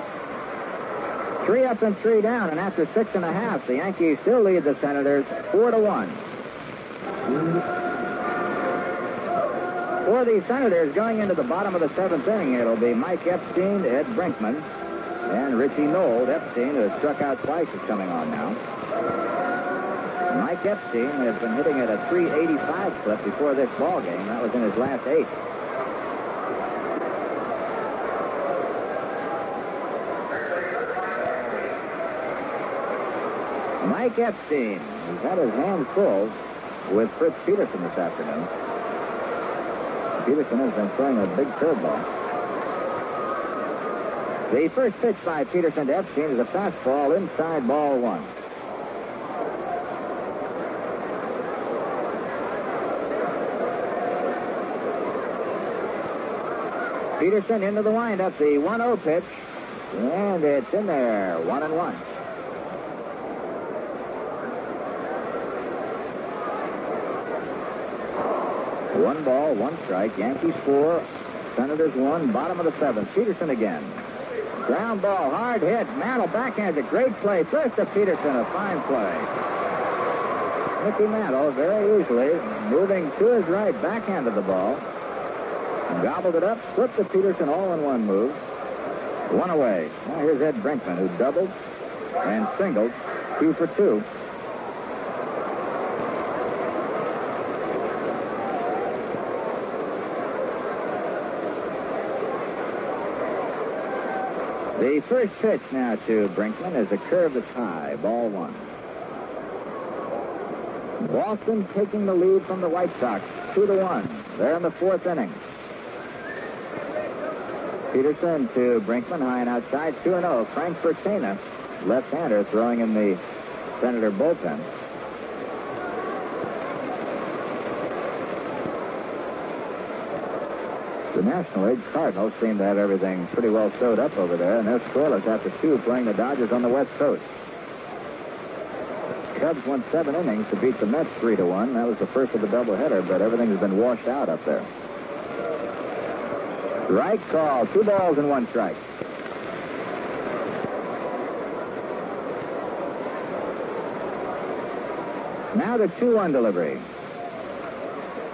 3 up and 3 down, and after 6 1/2, the Yankees still lead the Senators 4-1. For the Senators, going into the bottom of the 7th inning, it'll be Mike Epstein, Ed Brinkman, and Richie Knoll. Epstein, who has struck out twice, is coming on now. Mike Mike Epstein has been hitting at a .385 clip before this ball game. That was in his last 8. Mike Epstein, who's had his hands full with Fritz Peterson this afternoon. Peterson has been throwing a big curveball. The first pitch by Peterson to Epstein is a fastball inside ball 1. Peterson into the windup, the 1-0 pitch, and it's in there, 1-1. One ball, 1 strike. Yankees 4, Senators 1, bottom of the 7th. Peterson again. Ground ball, hard hit. Mantle backhands, a great play. First to Peterson, a fine play. Mickey Mantle very easily moving to his right, backhanded the ball. Gobbled it up, flipped to Peterson, all in one move. 1 away. Now here's Ed Brinkman, who doubled and singled, 2 for 2. The first pitch now to Brinkman is a curve that's high, ball 1. Boston taking the lead from the White Sox, 2-1. They're in the 4th inning. Peterson to Brinkman, high and outside, 2-0. Frank Bertena, left-hander, throwing in the Senator bullpen. The National League Cardinals seem to have everything pretty well sewed up over there, and they're scoreless after 2 playing the Dodgers on the West Coast. Cubs went 7 innings to beat the Mets 3-1. That was the first of the doubleheader, but everything has been washed out up there. Right call, 2 balls and 1 strike. Now the 2-1 delivery.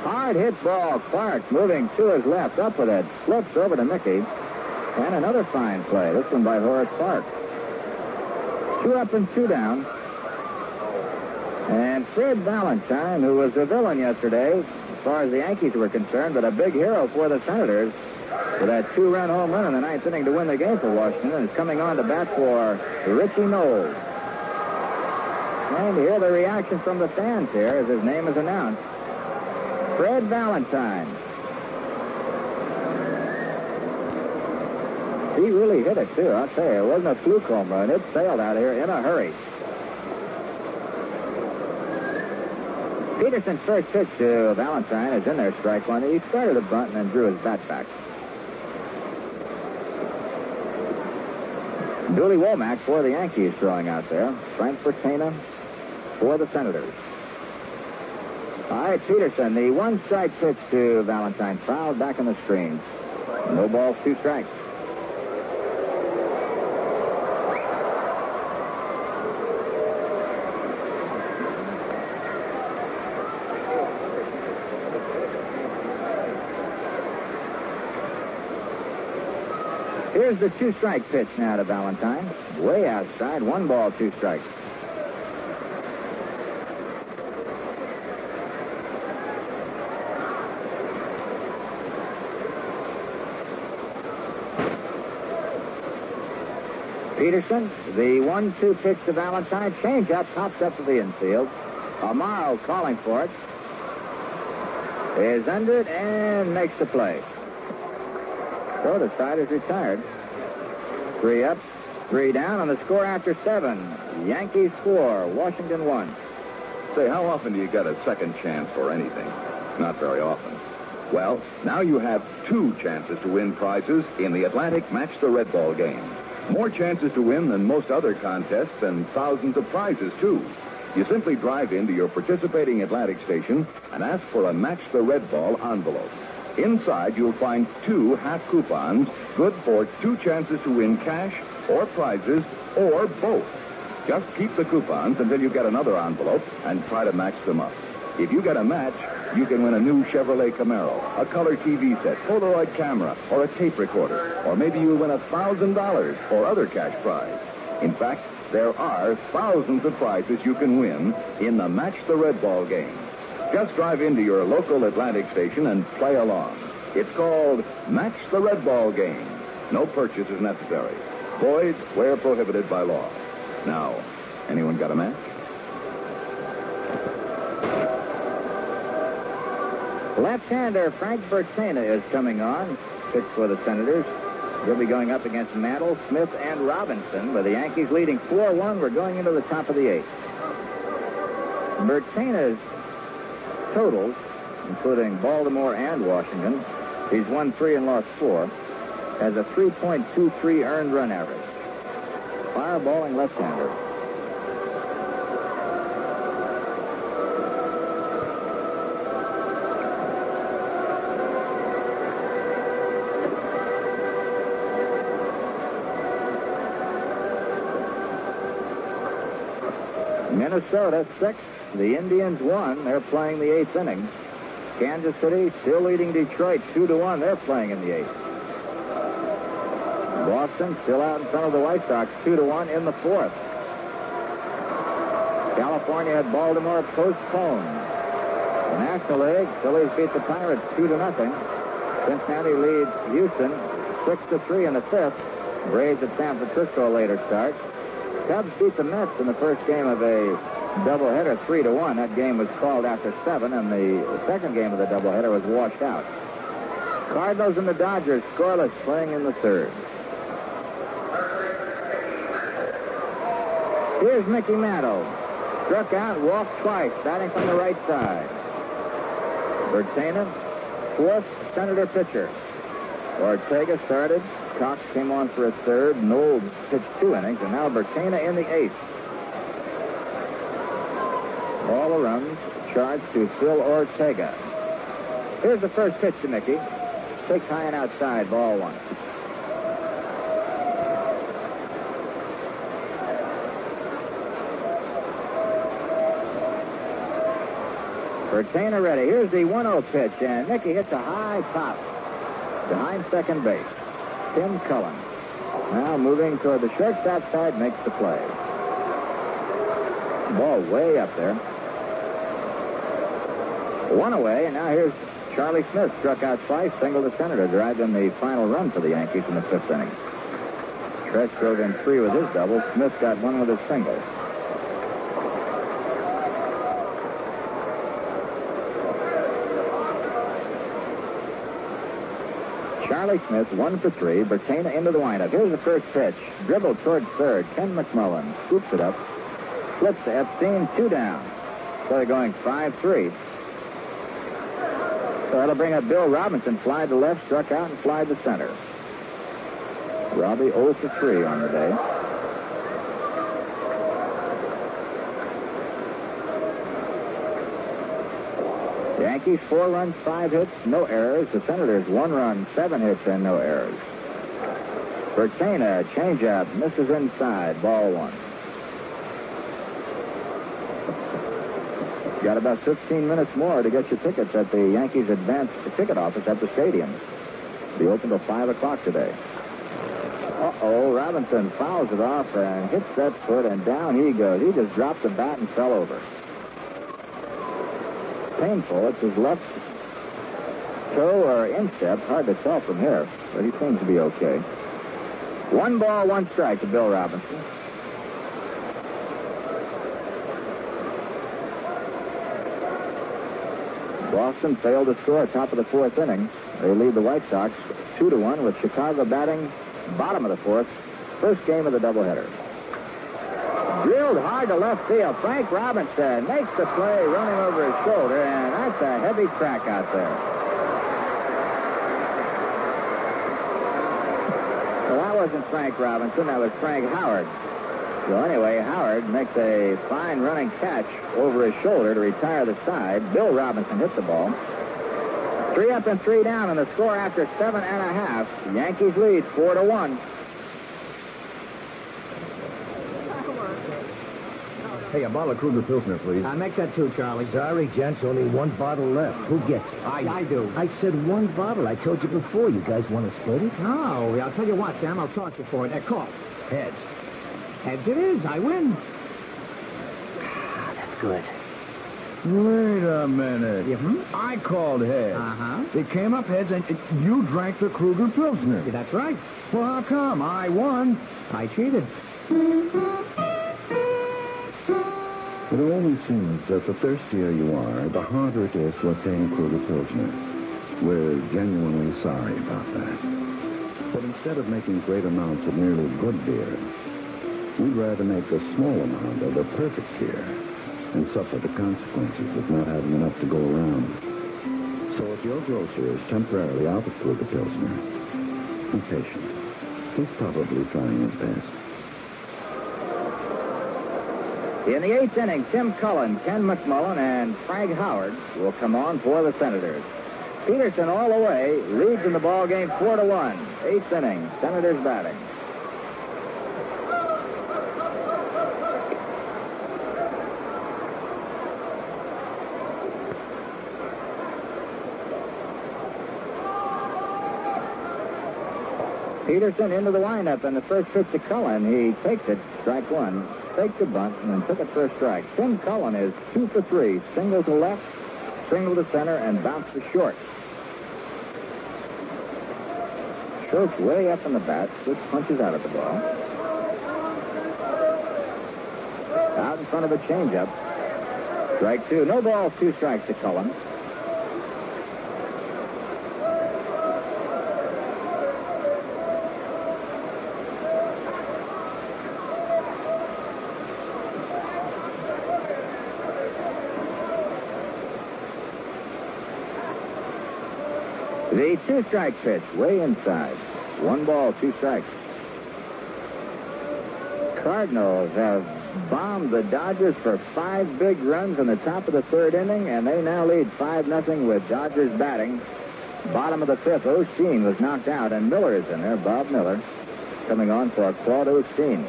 Hard hit ball. Clark moving to his left. Up with it. Flips over to Mickey. And another fine play. This one by Horace Clark. 2 up and 2 down. And Fred Valentine, who was a villain yesterday, as far as the Yankees were concerned, but a big hero for the Senators, with that 2-run home run in the 9th inning to win the game for Washington, is coming on to bat for Richie Knowles. And you hear the reaction from the fans here as his name is announced. Fred Valentine. He really hit it, too. I'll tell you, it wasn't a fluke home run. It sailed out of here in a hurry. Peterson's first pitch to Valentine is in there, strike 1. He started a bunt and then drew his bat back. Dooley Womack for the Yankees throwing out there. Frank Bertena for the Senators. All right, Peterson, the 1-strike pitch to Valentine, fouled back in the screen. No balls, 2 strikes. Here's the 2-strike pitch now to Valentine. Way outside, 1 ball, 2 strikes. Peterson, the 1-2 pitch to Valentine. Change up, pops up to the infield. Amaro calling for it. Is under it and makes the play. So the side is retired. 3 up, 3 down on the score after 7. Yankees 4, Washington 1. Say, how often do you get a second chance for anything? Not very often. Well, now you have 2 chances to win prizes in the Atlantic Match the Red Ball game. More chances to win than most other contests and thousands of prizes, too. You simply drive into your participating Atlantic station and ask for a Match the Red Ball envelope. Inside, you'll find 2 half coupons, good for 2 chances to win cash or prizes or both. Just keep the coupons until you get another envelope and try to match them up. If you get a match, you can win a new Chevrolet Camaro, a color TV set, Polaroid camera, or a tape recorder. Or maybe you'll win $1,000 or other cash prize. In fact, there are thousands of prizes you can win in the Match the Red Ball game. Just drive into your local Atlantic station and play along. It's called Match the Red Ball game. No purchase is necessary. Void where prohibited by law. Now, anyone got a match? Left-hander Frank Bertena is coming on. Pitch for the Senators. He'll be going up against Mantle, Smith, and Robinson. With the Yankees leading 4-1, we're going into the top of the eighth. Bertena's totals, including Baltimore and Washington, he's won 3 and lost 4, has a 3.23 earned run average. Fireballing left-hander. Minnesota 6, the Indians 1. They're playing the 8th inning. Kansas City still leading Detroit 2-1. They're playing in the 8th. Boston still out in front of the White Sox 2-1 in the 4th. California had Baltimore postponed. The National League, Phillies beat the Pirates 2-0. Cincinnati leads Houston 6-3 in the 5th. Braves at San Francisco later start. Cubs beat the Mets in the first game of a doubleheader 3-1. That game was called after 7, and the second game of the doubleheader was washed out. Cardinals and the Dodgers scoreless, playing in the 3rd. Here's Mickey Mantle. Struck out, walked twice, batting from the right side. Bertena, 4th Senator pitcher. Ortega started. Cox came on for a 3rd. Knowles pitched 2 innings, and now Bertena in the 8th. All the runs charged to Phil Ortega. Here's the first pitch to Mickey. Takes high and outside, ball 1. Bertena ready. Here's the 1-0 pitch, and Mickey hits a high pop behind second base. Tim Cullen. Now moving toward the shortstop side, makes the play. Ball way up there. 1 away, and now here's Charlie Smith. Struck out twice, single to center to drive in the final run for the Yankees in the 5th inning. Tresh drove in 3 with his double. Smith got 1 with his single. Charlie Smith, 1 for 3. Bertena into the windup. Here's the first pitch. Dribble towards 3rd. Ken McMullen scoops it up. Flips to Epstein, 2 down. So they're going 5-3. So that'll bring up Bill Robinson. Fly to left, struck out, and fly to center. Robbie 0 for 3 on the day. Yankees 4 runs, 5 hits, no errors. The Senators 1 run, 7 hits, and no errors. Bertena, changeup, misses inside, ball 1. Got about 15 minutes more to get your tickets at the Yankees advanced ticket office at the stadium. Be open till 5 o'clock today. Uh-oh, Robinson fouls it off and hits that foot, and down he goes. He just dropped the bat and fell over. Painful. It's his left toe or instep. Hard to tell from here, but he seems to be okay. 1 ball, 1 strike to Bill Robinson. Boston failed to score top of the 4th inning. They lead the White Sox 2-1 with Chicago batting bottom of the 4th. First game of the doubleheader. Drilled hard to left field. Frank Robinson makes the play running over his shoulder, and that's a heavy crack out there. Well, that wasn't Frank Robinson. That was Frank Howard. So anyway, Howard makes a fine running catch over his shoulder to retire the side. Bill Robinson hit the ball. 3 up and 3 down, and the score after 7.5. The Yankees lead 4-1. Hey, a bottle of Kruger Pilsner, please. Make that 2, Charlie. Sorry, gents, only 1 bottle left. Who gets it? I do. I said 1 bottle. I told you before. You guys want to split it? No, I'll tell you what, Sam. I'll toss you for it. Call. Heads. Heads it is. I win. That's good. Wait a minute. Yeah, I called heads. Uh-huh. It came up heads, and you drank the Kruger Pilsner. Yeah, that's right. Well, how come? I won. I cheated. It always seems that the thirstier you are, the harder it is to obtain Kruger Pilsner. We're genuinely sorry about that. But instead of making great amounts of merely good beer, we'd rather make a small amount of the perfect beer and suffer the consequences of not having enough to go around. So if your grocer is temporarily out of Kruger Pilsner, be patient. He's probably trying his best. In the 8th inning, Tim Cullen, Ken McMullen, and Frank Howard will come on for the Senators. Peterson all the way, leads in the ball game 4-1. 8th inning, Senators batting. Peterson into the windup, and the first pitch to Cullen. He takes it, strike one, faked a bunt, and then took it for a strike. Tim Cullen is 2 for 3, single to left, single to center, and bounce to short. Short's way up in the bat, which punches out at the ball. Out in front of a changeup. Strike two. No balls, 2 strikes to Cullen. The 2-strike pitch, way inside. 1 ball, 2 strikes. Cardinals have bombed the Dodgers for 5 big runs in the top of the 3rd inning, and they now lead 5-0 with Dodgers batting. Bottom of the 5th, Osteen was knocked out, and Miller is in there, Bob Miller, coming on for Claude Osteen.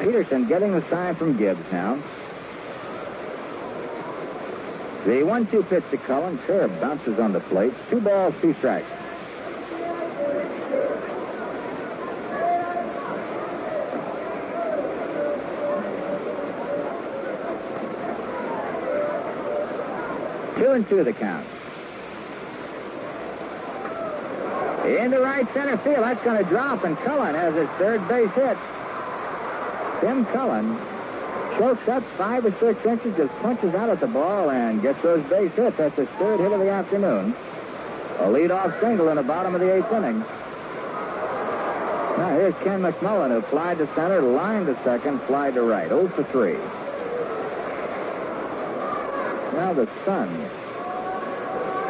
Peterson getting the sign from Gibbs now. The 1-2 pitch to Cullen. Curve bounces on the plate. 2 balls, 2 strikes. Two and 2 the count. Into right center field. That's going to drop, and Cullen has his 3rd base hit. Tim Cullen chokes up 5 or 6 inches, just punches out at the ball and gets those base hits. That's his 3rd hit of the afternoon. A leadoff single in the bottom of the 8th inning. Now here's Ken McMullen, who flied to center, lined to second, flied to right. 0 for 3. Now the sun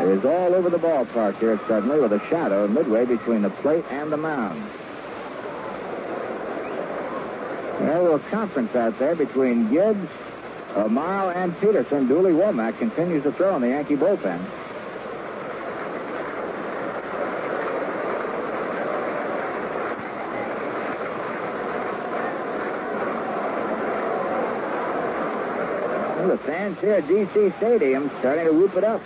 is all over the ballpark here suddenly, with a shadow midway between the plate and the mound. A little conference out there between Gibbs, Amaro, and Peterson. Dooley Womack continues to throw in the Yankee bullpen. Well, the fans here at D.C. Stadium starting to whoop it up.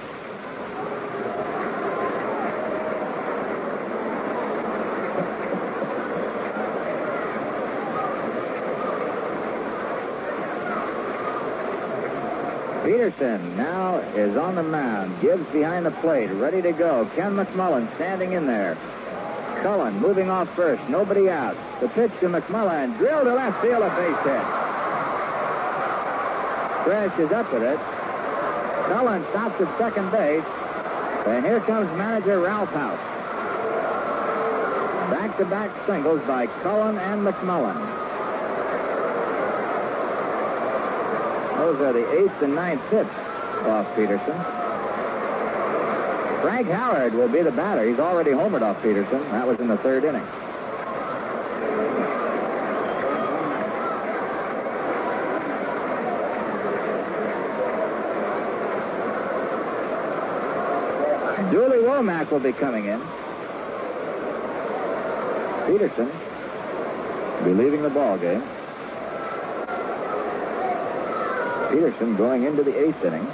Peterson now is on the mound. Gibbs behind the plate, ready to go. Ken McMullen standing in there. Cullen moving off first, nobody out. The pitch to McMullen, drilled to left field, a base hit. Fresh is up with it. Cullen stops at second base, and here comes manager Ralph House. Back-to-back singles by Cullen and McMullen. Those are the 8th and 9th hits off Peterson. Frank Howard will be the batter. He's already homered off Peterson. That was in the 3rd inning. Dooley Womack will be coming in. Peterson will be leaving the ball game. Peterson going into the 8th inning.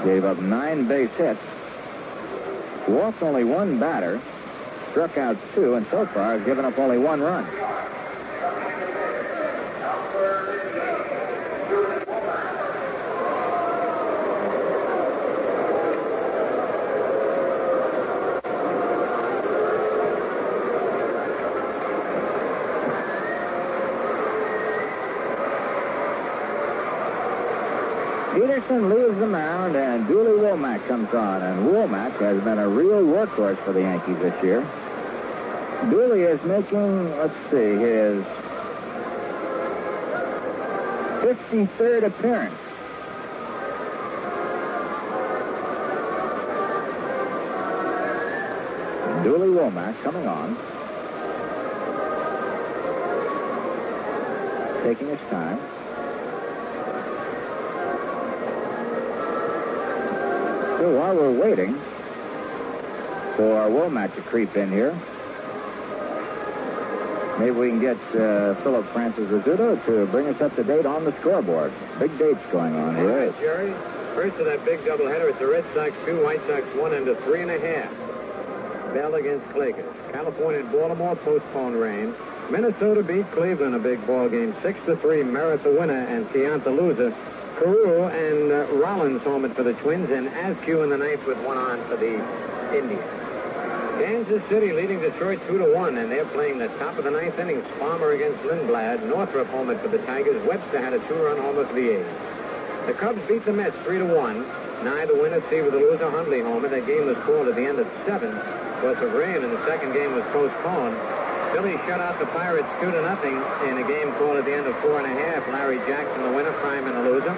Gave up 9 base hits. Walked only 1 batter. struck out 2, and so far has given up only 1 run. Peterson leaves the mound, and Dooley Womack comes on. And Womack has been a real workhorse for the Yankees this year. Dooley is making, let's see, his 53rd appearance. Dooley Womack coming on. Taking his time. So while we're waiting for Womack to creep in here, maybe we can get Philip Francis Rizzuto to bring us up to date on the scoreboard. Big dates going on here. All right, Jerry. First of that big doubleheader, it's the Red Sox 2, White Sox 1, and a 3.5. Bell against Clayton. California and Baltimore postponed rain. Minnesota beat Cleveland a big ball game, 6-3. Merritt the winner and Keonta loser. Carew and Rollins homered for the Twins, and Askew in the ninth with 1 on for the Indians. Kansas City leading Detroit 2-1, and they're playing the top of the 9th inning. Palmer against Lindblad. Northrop homered for the Tigers. Webster had a 2-run homer for the A's. The Cubs beat the Mets 3-1. Nye the winner, Seaver the loser, Hundley homer. That game was called at the end of 7 because of rain, and the second game was postponed. Philly shut out the Pirates 2-0 in a game called at the end of 4.5. Larry Jackson the winner, Fryman the loser.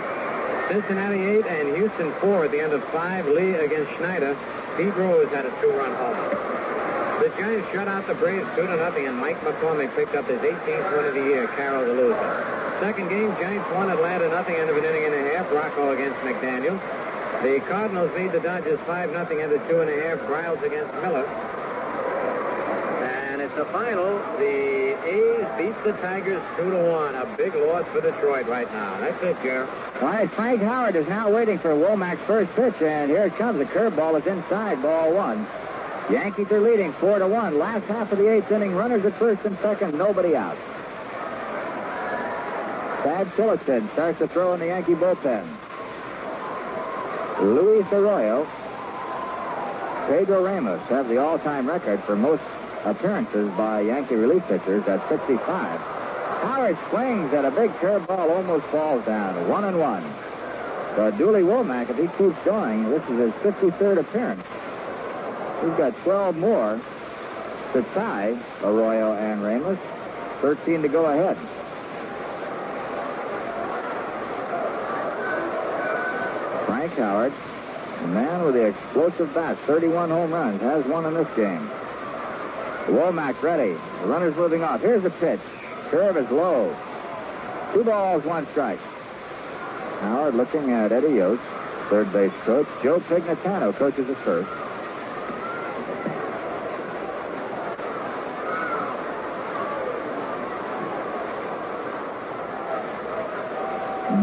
Cincinnati 8 and Houston 4 at the end of 5. Lee against Schneider. Pete Rose had a 2-run homer. The Giants shut out the Braves 2-0, and Mike McCormick picked up his 18th win of the year, Carroll the loser. Second game, Giants won Atlanta 0, end of an inning and a half. Rocco against McDaniel. The Cardinals beat the Dodgers 5-0, end of 2.5. Briles against Miller. And it's a final. The A's beat the Tigers 2-1. A big loss for Detroit right now. That's it, Jerry. All right, Frank Howard is now waiting for Womack's first pitch, and here it comes. The curveball is inside, ball 1. Yankees are leading 4-1. Last half of the 8th inning, runners at first and second, nobody out. Thad Tillotson starts to throw in the Yankee bullpen. Luis Arroyo, Pedro Ramos have the all-time record for most appearances by Yankee relief pitchers at 65. Howard swings at a big curveball, almost falls down. 1-1. So Dooley Womack, if he keeps going, this is his 53rd appearance. He's got 12 more to tie Arroyo and Ramos. 13 to go ahead. Frank Howard, the man with the explosive bat, 31 home runs, has one in this game. Womack ready. The runner's moving off. Here's the pitch. Curve is low. 2 balls, 1 strike. Howard looking at Eddie Yost, third base coach. Joe Pignatano coaches at first.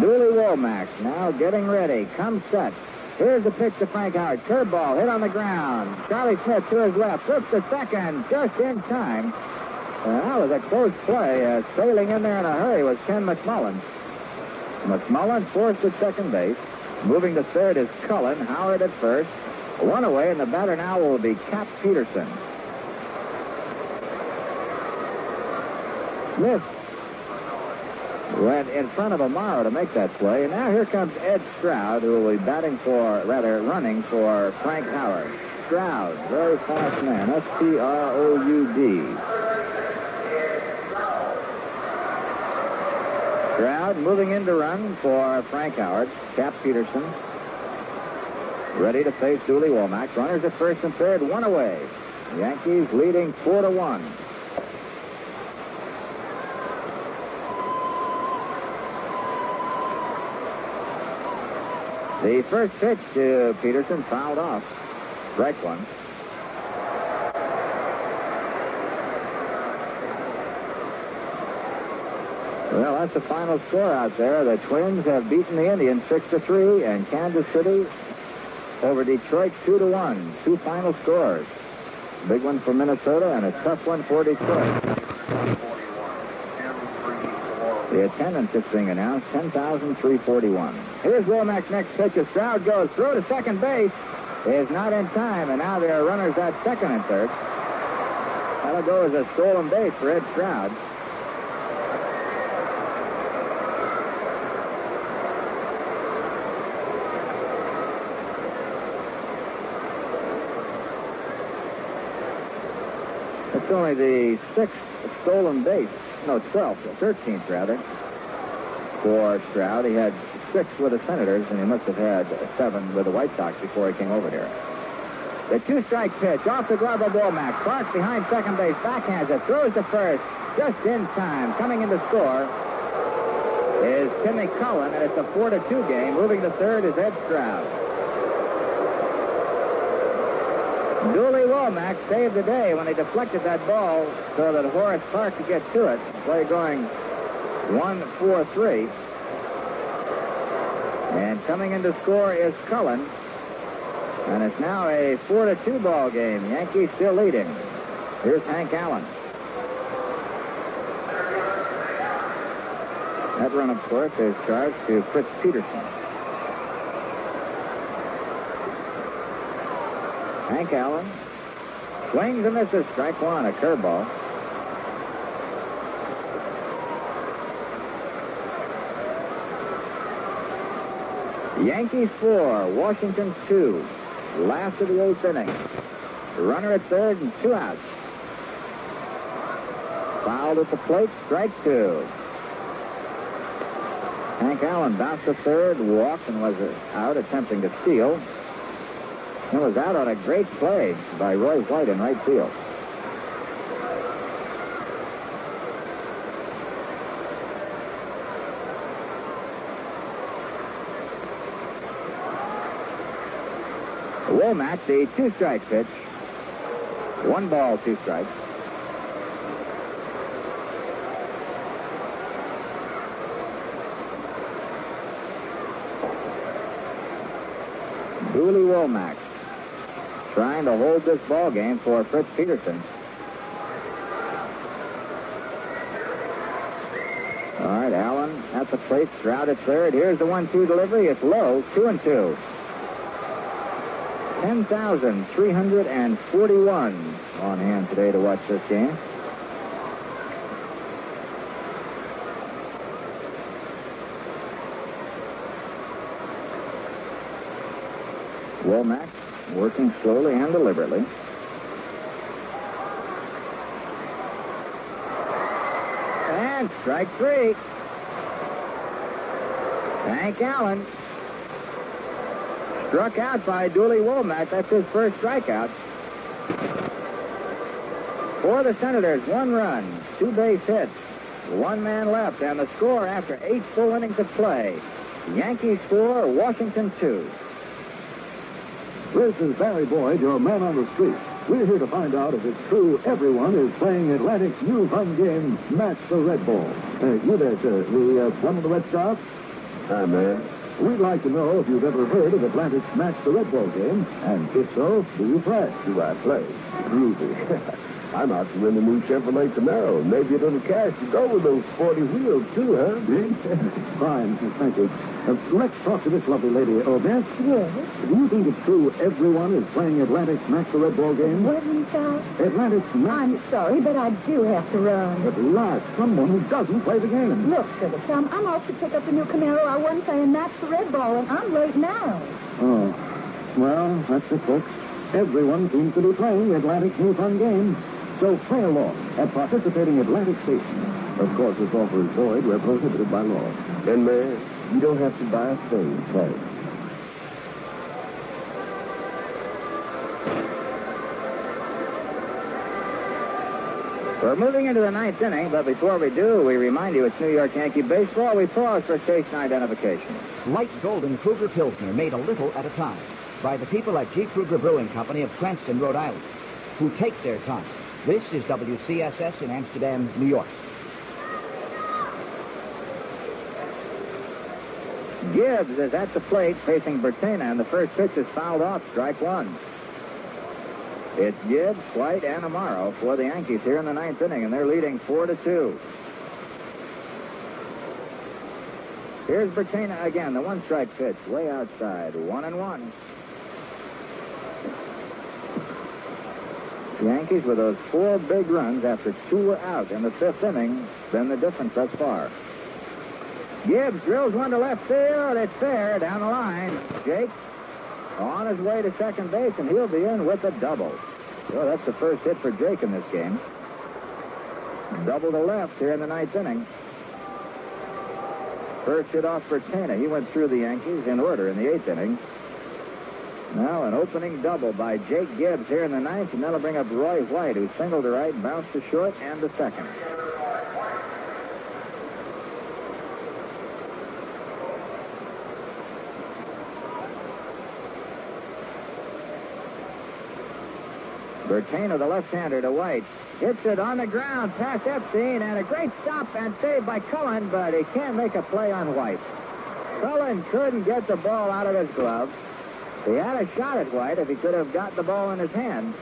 Dooley Womack now getting ready. Comes set. Here's the pitch to Frank Howard. Curveball hit on the ground. Charlie Smith to his left. Flips to second just in time. That was a close play. Sailing in there in a hurry was Ken McMullen. McMullen forced at second base. Moving to third is Cullen. Howard at first. 1 away, and the batter now will be Cap Peterson. Smith went in front of Amaro to make that play. And now here comes Ed Stroud, who will be running for Frank Howard. Stroud, very fast man. S-T-R-O-U-D. Stroud moving in to run for Frank Howard. Cap Peterson ready to face Dooley Womack. Runners at first and third, 1 away. Yankees leading 4-1. The first pitch to Peterson fouled off. Strike 1. Well, that's the final score out there. The Twins have beaten the Indians 6-3, and Kansas City over Detroit 2-1. 2 final scores. Big one for Minnesota and a tough one for Detroit. The attendance is being announced, 10,341. Here's Womack's next pitch. As Stroud goes through to second base. Is not in time, and now there are runners at second and third. That'll go as a stolen base for Ed Stroud. It's only the 6th stolen base. No, 12th, 13th rather, for Stroud. He had 6 with the Senators, and he must have had 7 with the White Sox before he came over here. The 2-strike pitch off the glove of Womack. Clark behind second base, backhands it, throws to first, just in time. Coming in to score is Timmy Cullen, and it's a 4-2 game. Moving to third is Ed Stroud. Dooley Womack saved the day when he deflected that ball so that Horace Clark could get to it. Play going 1-4-3. And coming in to score is Cullen. And it's now a 4-2 ball game. Yankees still leading. Here's Hank Allen. That run, of course, is charged to Fritz Peterson. Hank Allen swings and misses. Strike one, a curveball. Yankees 4, Washington 2. Last of the 8th inning. Runner at third and 2 outs. Fouled at the plate, strike 2. Hank Allen bounced to third, walked, and was out attempting to steal. It was out on a great play by Roy White in right field. Womack, the 2-strike pitch. 1 ball, 2 strikes. Dooley Womack trying to hold this ball game for Fritz Peterson. All right, Allen at the plate, Stroud at third. Here's the 1-2 delivery. It's low, 2-2. 10,341 on hand today to watch this game. Womack working slowly and deliberately. And strike 3. Hank Allen struck out by Dooley Womack. That's his first strikeout. For the Senators, 1 run, 2 base hits, 1 man left, and the score after 8 full innings of play. Yankees 4, Washington 2. This is Barry Boyd, your man on the street. We're here to find out if it's true everyone is playing Atlantic's new fun game, Match the Red Ball. You there, sir, the one of the Red Sox? Hi, man. We'd like to know if you've ever heard of Atlantic's Match the Red Ball game, and if so, do you play? Do I play? Groovy. I'm out to win the new Chevrolet Camaro. Maybe a little cash to go with those 40 wheels, too, huh? Fine, thank you. Let's talk to this lovely lady. Oh, Beth? Yes? Do you think it's true everyone is playing Atlantic's Match the Red Ball game? What did you say? Atlantic's Match... I'm sorry, but I do have to run. At last, someone who doesn't play the game. Look, Sugar Thumb, I'm off to pick up the new Camaro I won playing Match the Red Ball, and I'm late now. Oh. Well, that's it, folks. Everyone seems to be playing Atlantic's new fun game. So play along at participating Atlantic stations. Of course, this offer is void where prohibited by law. And, man, you don't have to buy a thing to play. We're moving into the 9th inning, but before we do, we remind you it's New York Yankee baseball. We pause for station identification. Light Golden Kruger Pilsner, made a little at a time by the people at G. Kruger Brewing Company of Cranston, Rhode Island, who take their time. This is WCSS in Amsterdam, New York. Gibbs is at the plate facing Bertena, and the first pitch is fouled off, strike 1. It's Gibbs, White, and Amaro for the Yankees here in the ninth inning, and they're leading 4-2. Here's Bertena again, the one-strike pitch, way outside, 1-1. The Yankees with those 4 big runs after 2 were out in the 5th inning, been the difference thus far. Gibbs drills one to left field. It's fair down the line. Jake on his way to second base, and he'll be in with a double. So that's the first hit for Jake in this game. Double to left here in the ninth inning. First hit off Bertena. He went through the Yankees in order in the 8th inning. Now an opening double by Jake Gibbs here in the ninth, and that'll bring up Roy White, who singled to right, bounced to short, and to second. Bertena, the left-hander, to White. Hits it on the ground past Epstein, and a great stop and save by Cullen, but he can't make a play on White. Cullen couldn't get the ball out of his glove. He had a shot at White if he could have got the ball in his hand.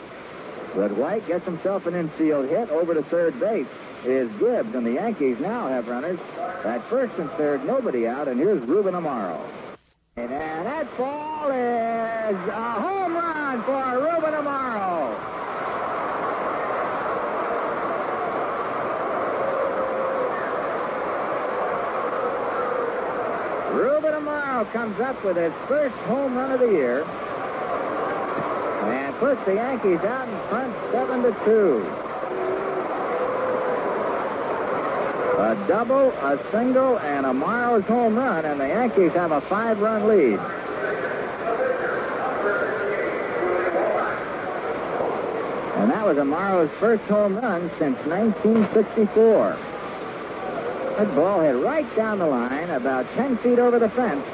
But White gets himself an infield hit over to third base. Is Gibbs, and the Yankees now have runners at first and third, nobody out, and here's Ruben Amaro. And that ball is a home run for Ruben Amaro. Ruben Amaro comes up with his first home run of the year and puts the Yankees out in front 7-2. A double, a single, and Amaro's home run, and the Yankees have a 5-run lead. And that was Amaro's first home run since 1964. That ball hit right down the line, about 10 feet over the fence.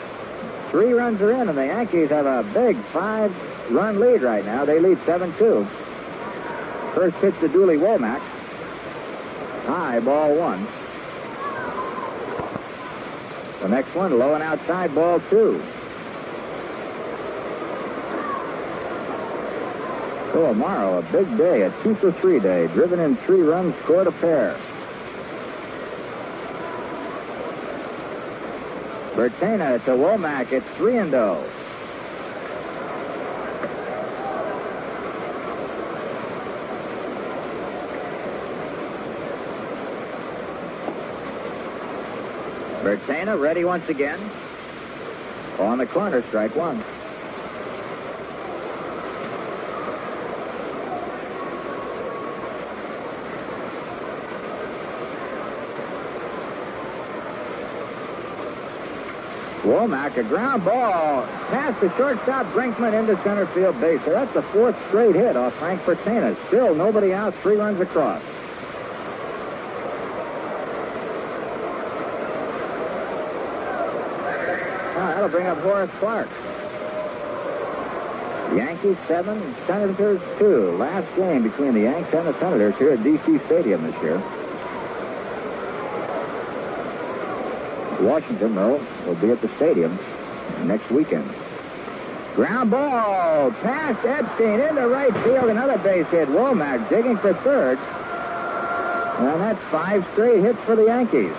3 runs are in, and the Yankees have a big 5-run lead right now. They lead 7-2. First pitch to Dooley Womack. High, ball 1. The next one, low and outside, ball 2. So Amaro, a big day, a 2-for-3 day. Driven in 3 runs, scored a pair. Bertena to Womack. It's 3-0. Bertena ready once again. On the corner, strike 1. Womack, a ground ball past the shortstop, Brinkman into center field base. So that's the 4th straight hit off Frank Bertena. Still nobody out, 3 runs across. That'll bring up Horace Clark. Yankees 7, Senators 2. Last game between the Yanks and the Senators here at D.C. Stadium this year. Washington, though, will be at the stadium next weekend. Ground ball past Epstein into right field. Another base hit. Womack digging for third. And that's 5 straight hits for the Yankees.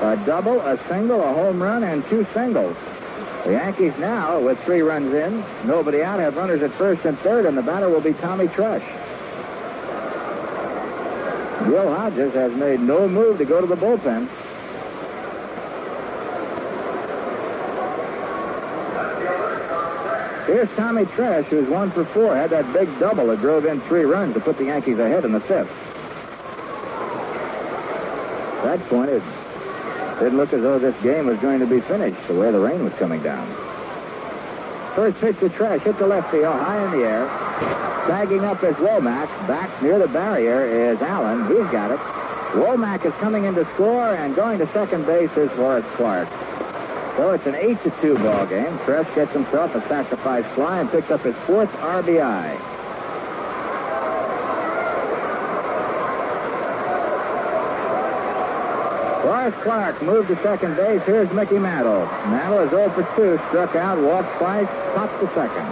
A double, a single, a home run, and 2 singles. The Yankees now, with 3 runs in, nobody out, have runners at first and third, and the batter will be Tommy Trush. Will Hodges has made no move to go to the bullpen. Here's Tommy Trush, who's 1 for 4, had that big double that drove in 3 runs to put the Yankees ahead in the 5th. At that point, it didn't look as though this game was going to be finished, the way the rain was coming down. First pitch to Trush, hit the left field, high in the air. Sagging up is Womack. Back near the barrier is Allen. He's got it. Womack is coming in to score, and going to second base is Horace Clark. So it's an 8-2 ball game. Trush gets himself a sacrifice fly and picks up his 4th RBI. Horace Clark moved to second base. Here's Mickey Mantle. Mantle is 0 for 2, struck out, walked twice, popped to second.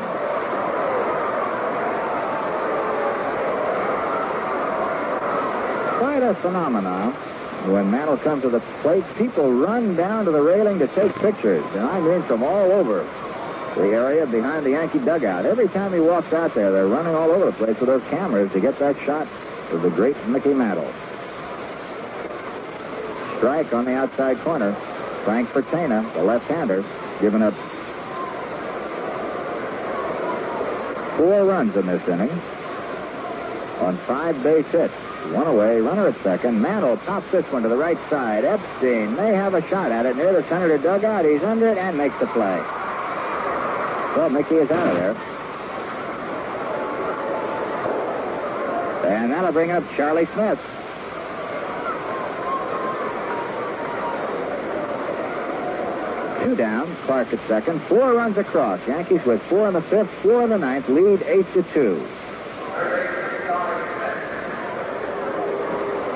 quite a phenomenon. When Mantle comes to the plate, people run down to the railing to take pictures, and I mean from all over the area behind the Yankee dugout. Every time he walks out there, they're running all over the place with those cameras to get that shot of the great Mickey Mantle. Strike on the outside corner. Frank Bertena, the left-hander, giving up 4 runs in this inning on 5 base hits. 1 away, runner at second. Mantle pops this one to the right side. Epstein may have a shot at it near the Senator dugout. He's under it and makes the play. Well, Mickey is out of there. And that'll bring up Charlie Smith. Two down, Clark at second. 4 runs across. Yankees with 4 in the 5th, 4 in the 9th, lead 8-2.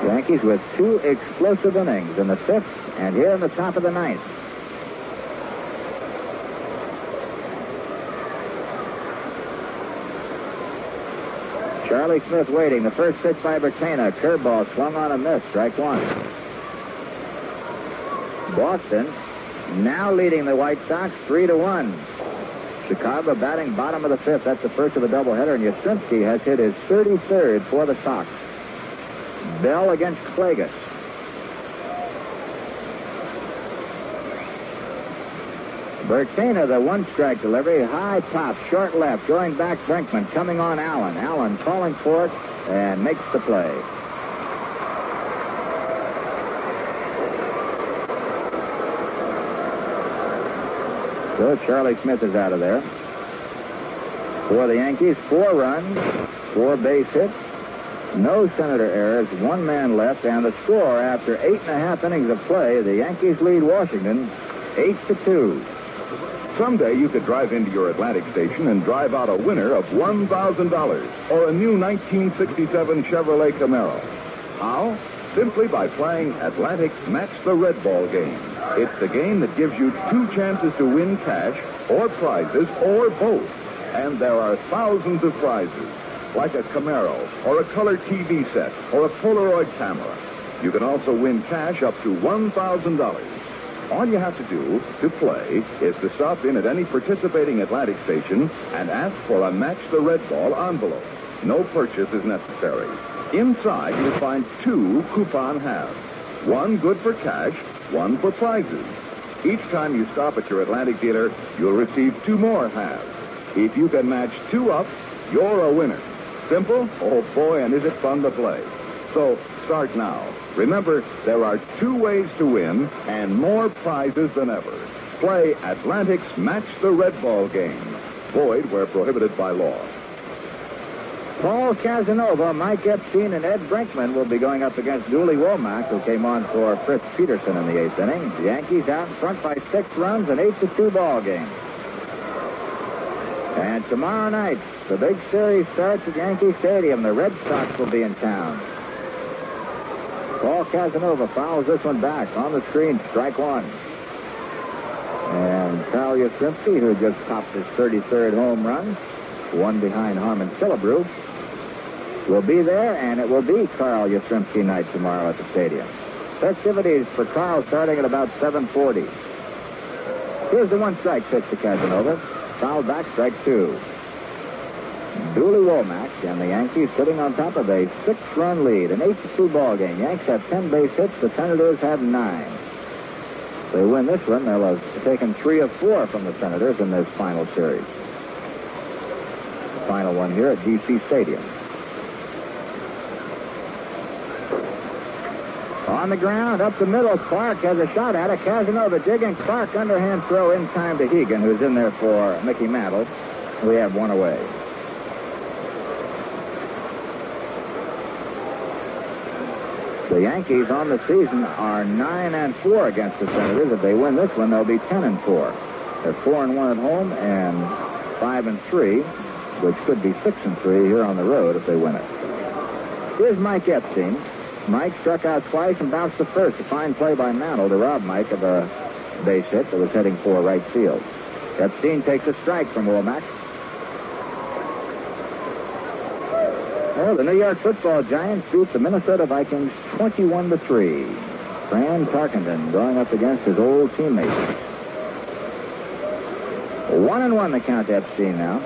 Yankees with 2 explosive innings in the 5th and here in the top of the 9th. Charlie Smith waiting. The first pitch by Bertena. Curveball swung on a miss. Strike 1. Boston now leading the White Sox 3-1. Chicago batting bottom of the 5th. That's the first of a doubleheader, and Yastrzemski has hit his 33rd for the Sox. Bell against Klages. Bertena, the 1-strike delivery. High pop, short left, going back Brinkman, coming on Allen. Allen calling for it and makes the play. So Charlie Smith is out of there. For the Yankees, 4 runs, 4 base hits. No Senator errors, 1 man left, and the score after 8.5 innings of play, the Yankees lead Washington 8-2. Someday you could drive into your Atlantic station and drive out a winner of $1,000 or a new 1967 Chevrolet Camaro. How? Simply by playing Atlantic's Match the Red Ball game. It's the game that gives you 2 chances to win cash or prizes or both. And there are thousands of prizes, like a Camaro, or a color TV set, or a Polaroid camera. You can also win cash up to $1,000. All you have to do to play is to stop in at any participating Atlantic station and ask for a Match the Red Ball envelope. No purchase is necessary. Inside, you'll find 2 coupon halves. 1 good for cash, 1 for prizes. Each time you stop at your Atlantic dealer, you'll receive 2 more halves. If you can match 2 up, you're a winner. Simple? Oh, boy, and is it fun to play. So, start now. Remember, there are 2 ways to win and more prizes than ever. Play Atlantic's Match the Red Ball game. Void where prohibited by law. Paul Casanova, Mike Epstein, and Ed Brinkman will be going up against Dooley Womack, who came on for Fritz Peterson in the 8th inning. The Yankees out in front by 6 runs, an 8-2 ball game. And tomorrow night, the big series starts at Yankee Stadium. The Red Sox will be in town. Paul Casanova fouls this one back. On the screen, strike 1. And Carl Yastrzemski, who just topped his 33rd home run, 1 behind Harmon Killebrew, will be there, and it will be Carl Yastrzemski night tomorrow at the stadium. Festivities for Carl starting at about 7:40. Here's the 1-strike pitch to Casanova. Foul back, strike 2. Dooley Womack and the Yankees sitting on top of a 6-run lead, an 8-2 ball game. Yanks have 10 base hits. The Senators have 9. If they win this one, they'll have taken 3 of 4 from the Senators in this final series. Final one here at D.C. Stadium. On the ground, up the middle, Clark has a shot at it. Casanova digging. Clark underhand throw in time to Hegan, who's in there for Mickey Mantle. We have 1 away. The Yankees on the season are 9-4 against the Senators. If they win this one, they'll be 10-4. They're 4-1 at home and 5-3, which could be 6-3 here on the road if they win it. Here's Mike Epstein. Mike struck out twice and bounced to first. A fine play by Mantle to rob Mike of a base hit that was heading for right field. Epstein takes a strike from Womack. Well, the New York Football Giants beat the Minnesota Vikings 21-3. Fran Tarkenton going up against his old teammates. 1-1 the count to Epstein now.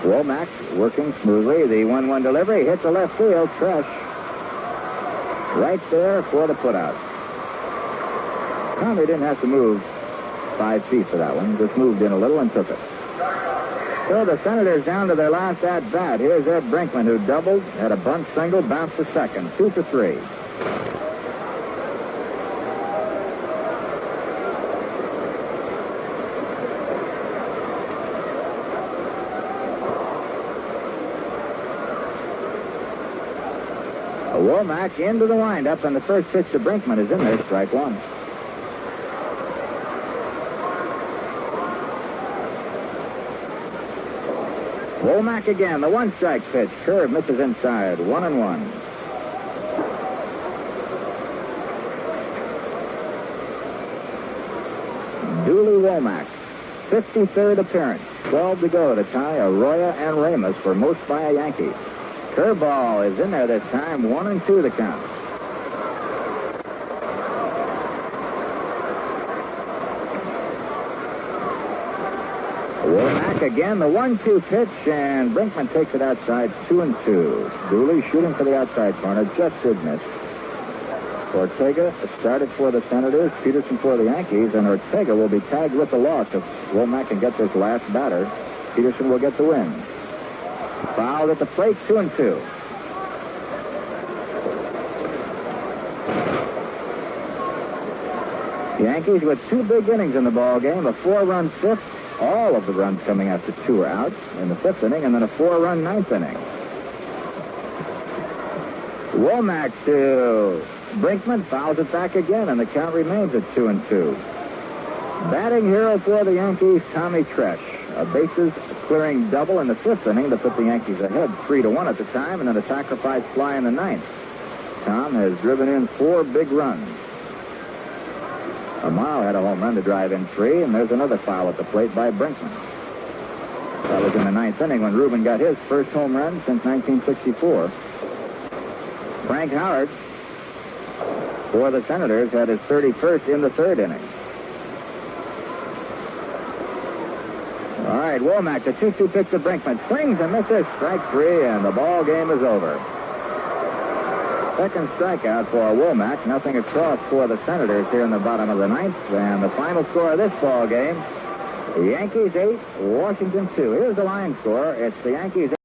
Womack working smoothly. The 1-1 delivery hits the left field. Tresh right there for the putout. Tommy didn't have to move 5 feet for that one. Just moved in a little and took it. So the Senators down to their last at-bat. Here's Ed Brinkman, who doubled, had a bunt single, bounced to second. 2 for 3. Womack into the windup, and the first pitch to Brinkman is in there, strike 1. Womack again, the 1-strike pitch. Curve misses inside. 1-1. Dooley Womack, 53rd appearance. 12 to go to tie Arroyo and Ramos for most by a Yankee. Curveball is in there this time. 1-2 the count. Womack again, the 1-2 pitch, and Brinkman takes it outside. 2-2. Dooley shooting for the outside corner, just did miss. Ortega started for the Senators, Peterson for the Yankees, and Ortega will be tagged with the loss if Womack can get this last batter. Peterson will get the win. Fouled at the plate, 2-2. Yankees with 2 big innings in the ball game, a 4-run 5th, all of the runs coming after 2 are out in the 5th inning, and then a 4-run 9th inning. Womack to Brinkman, fouls it back again, and the count remains at 2-2. Batting hero for the Yankees, Tommy Tresh. A bases-clearing double in the 5th inning to put the Yankees ahead 3-1 at the time, and then a sacrifice fly in the 9th. Tom has driven in 4 big runs. Amaro had a home run to drive in 3, and there's another foul at the plate by Brinkman. That was in the 9th inning when Rubin got his first home run since 1964. Frank Howard, for the Senators, had his 31st in the 3rd inning. All right, Womack, the 2-2 pitch to Brinkman. Swings and misses, strike 3, and the ball game is over. Second strikeout for Womack. Nothing across for the Senators here in the bottom of the 9th. And the final score of this ball game, the Yankees 8, Washington 2. Here's the line score. It's the Yankees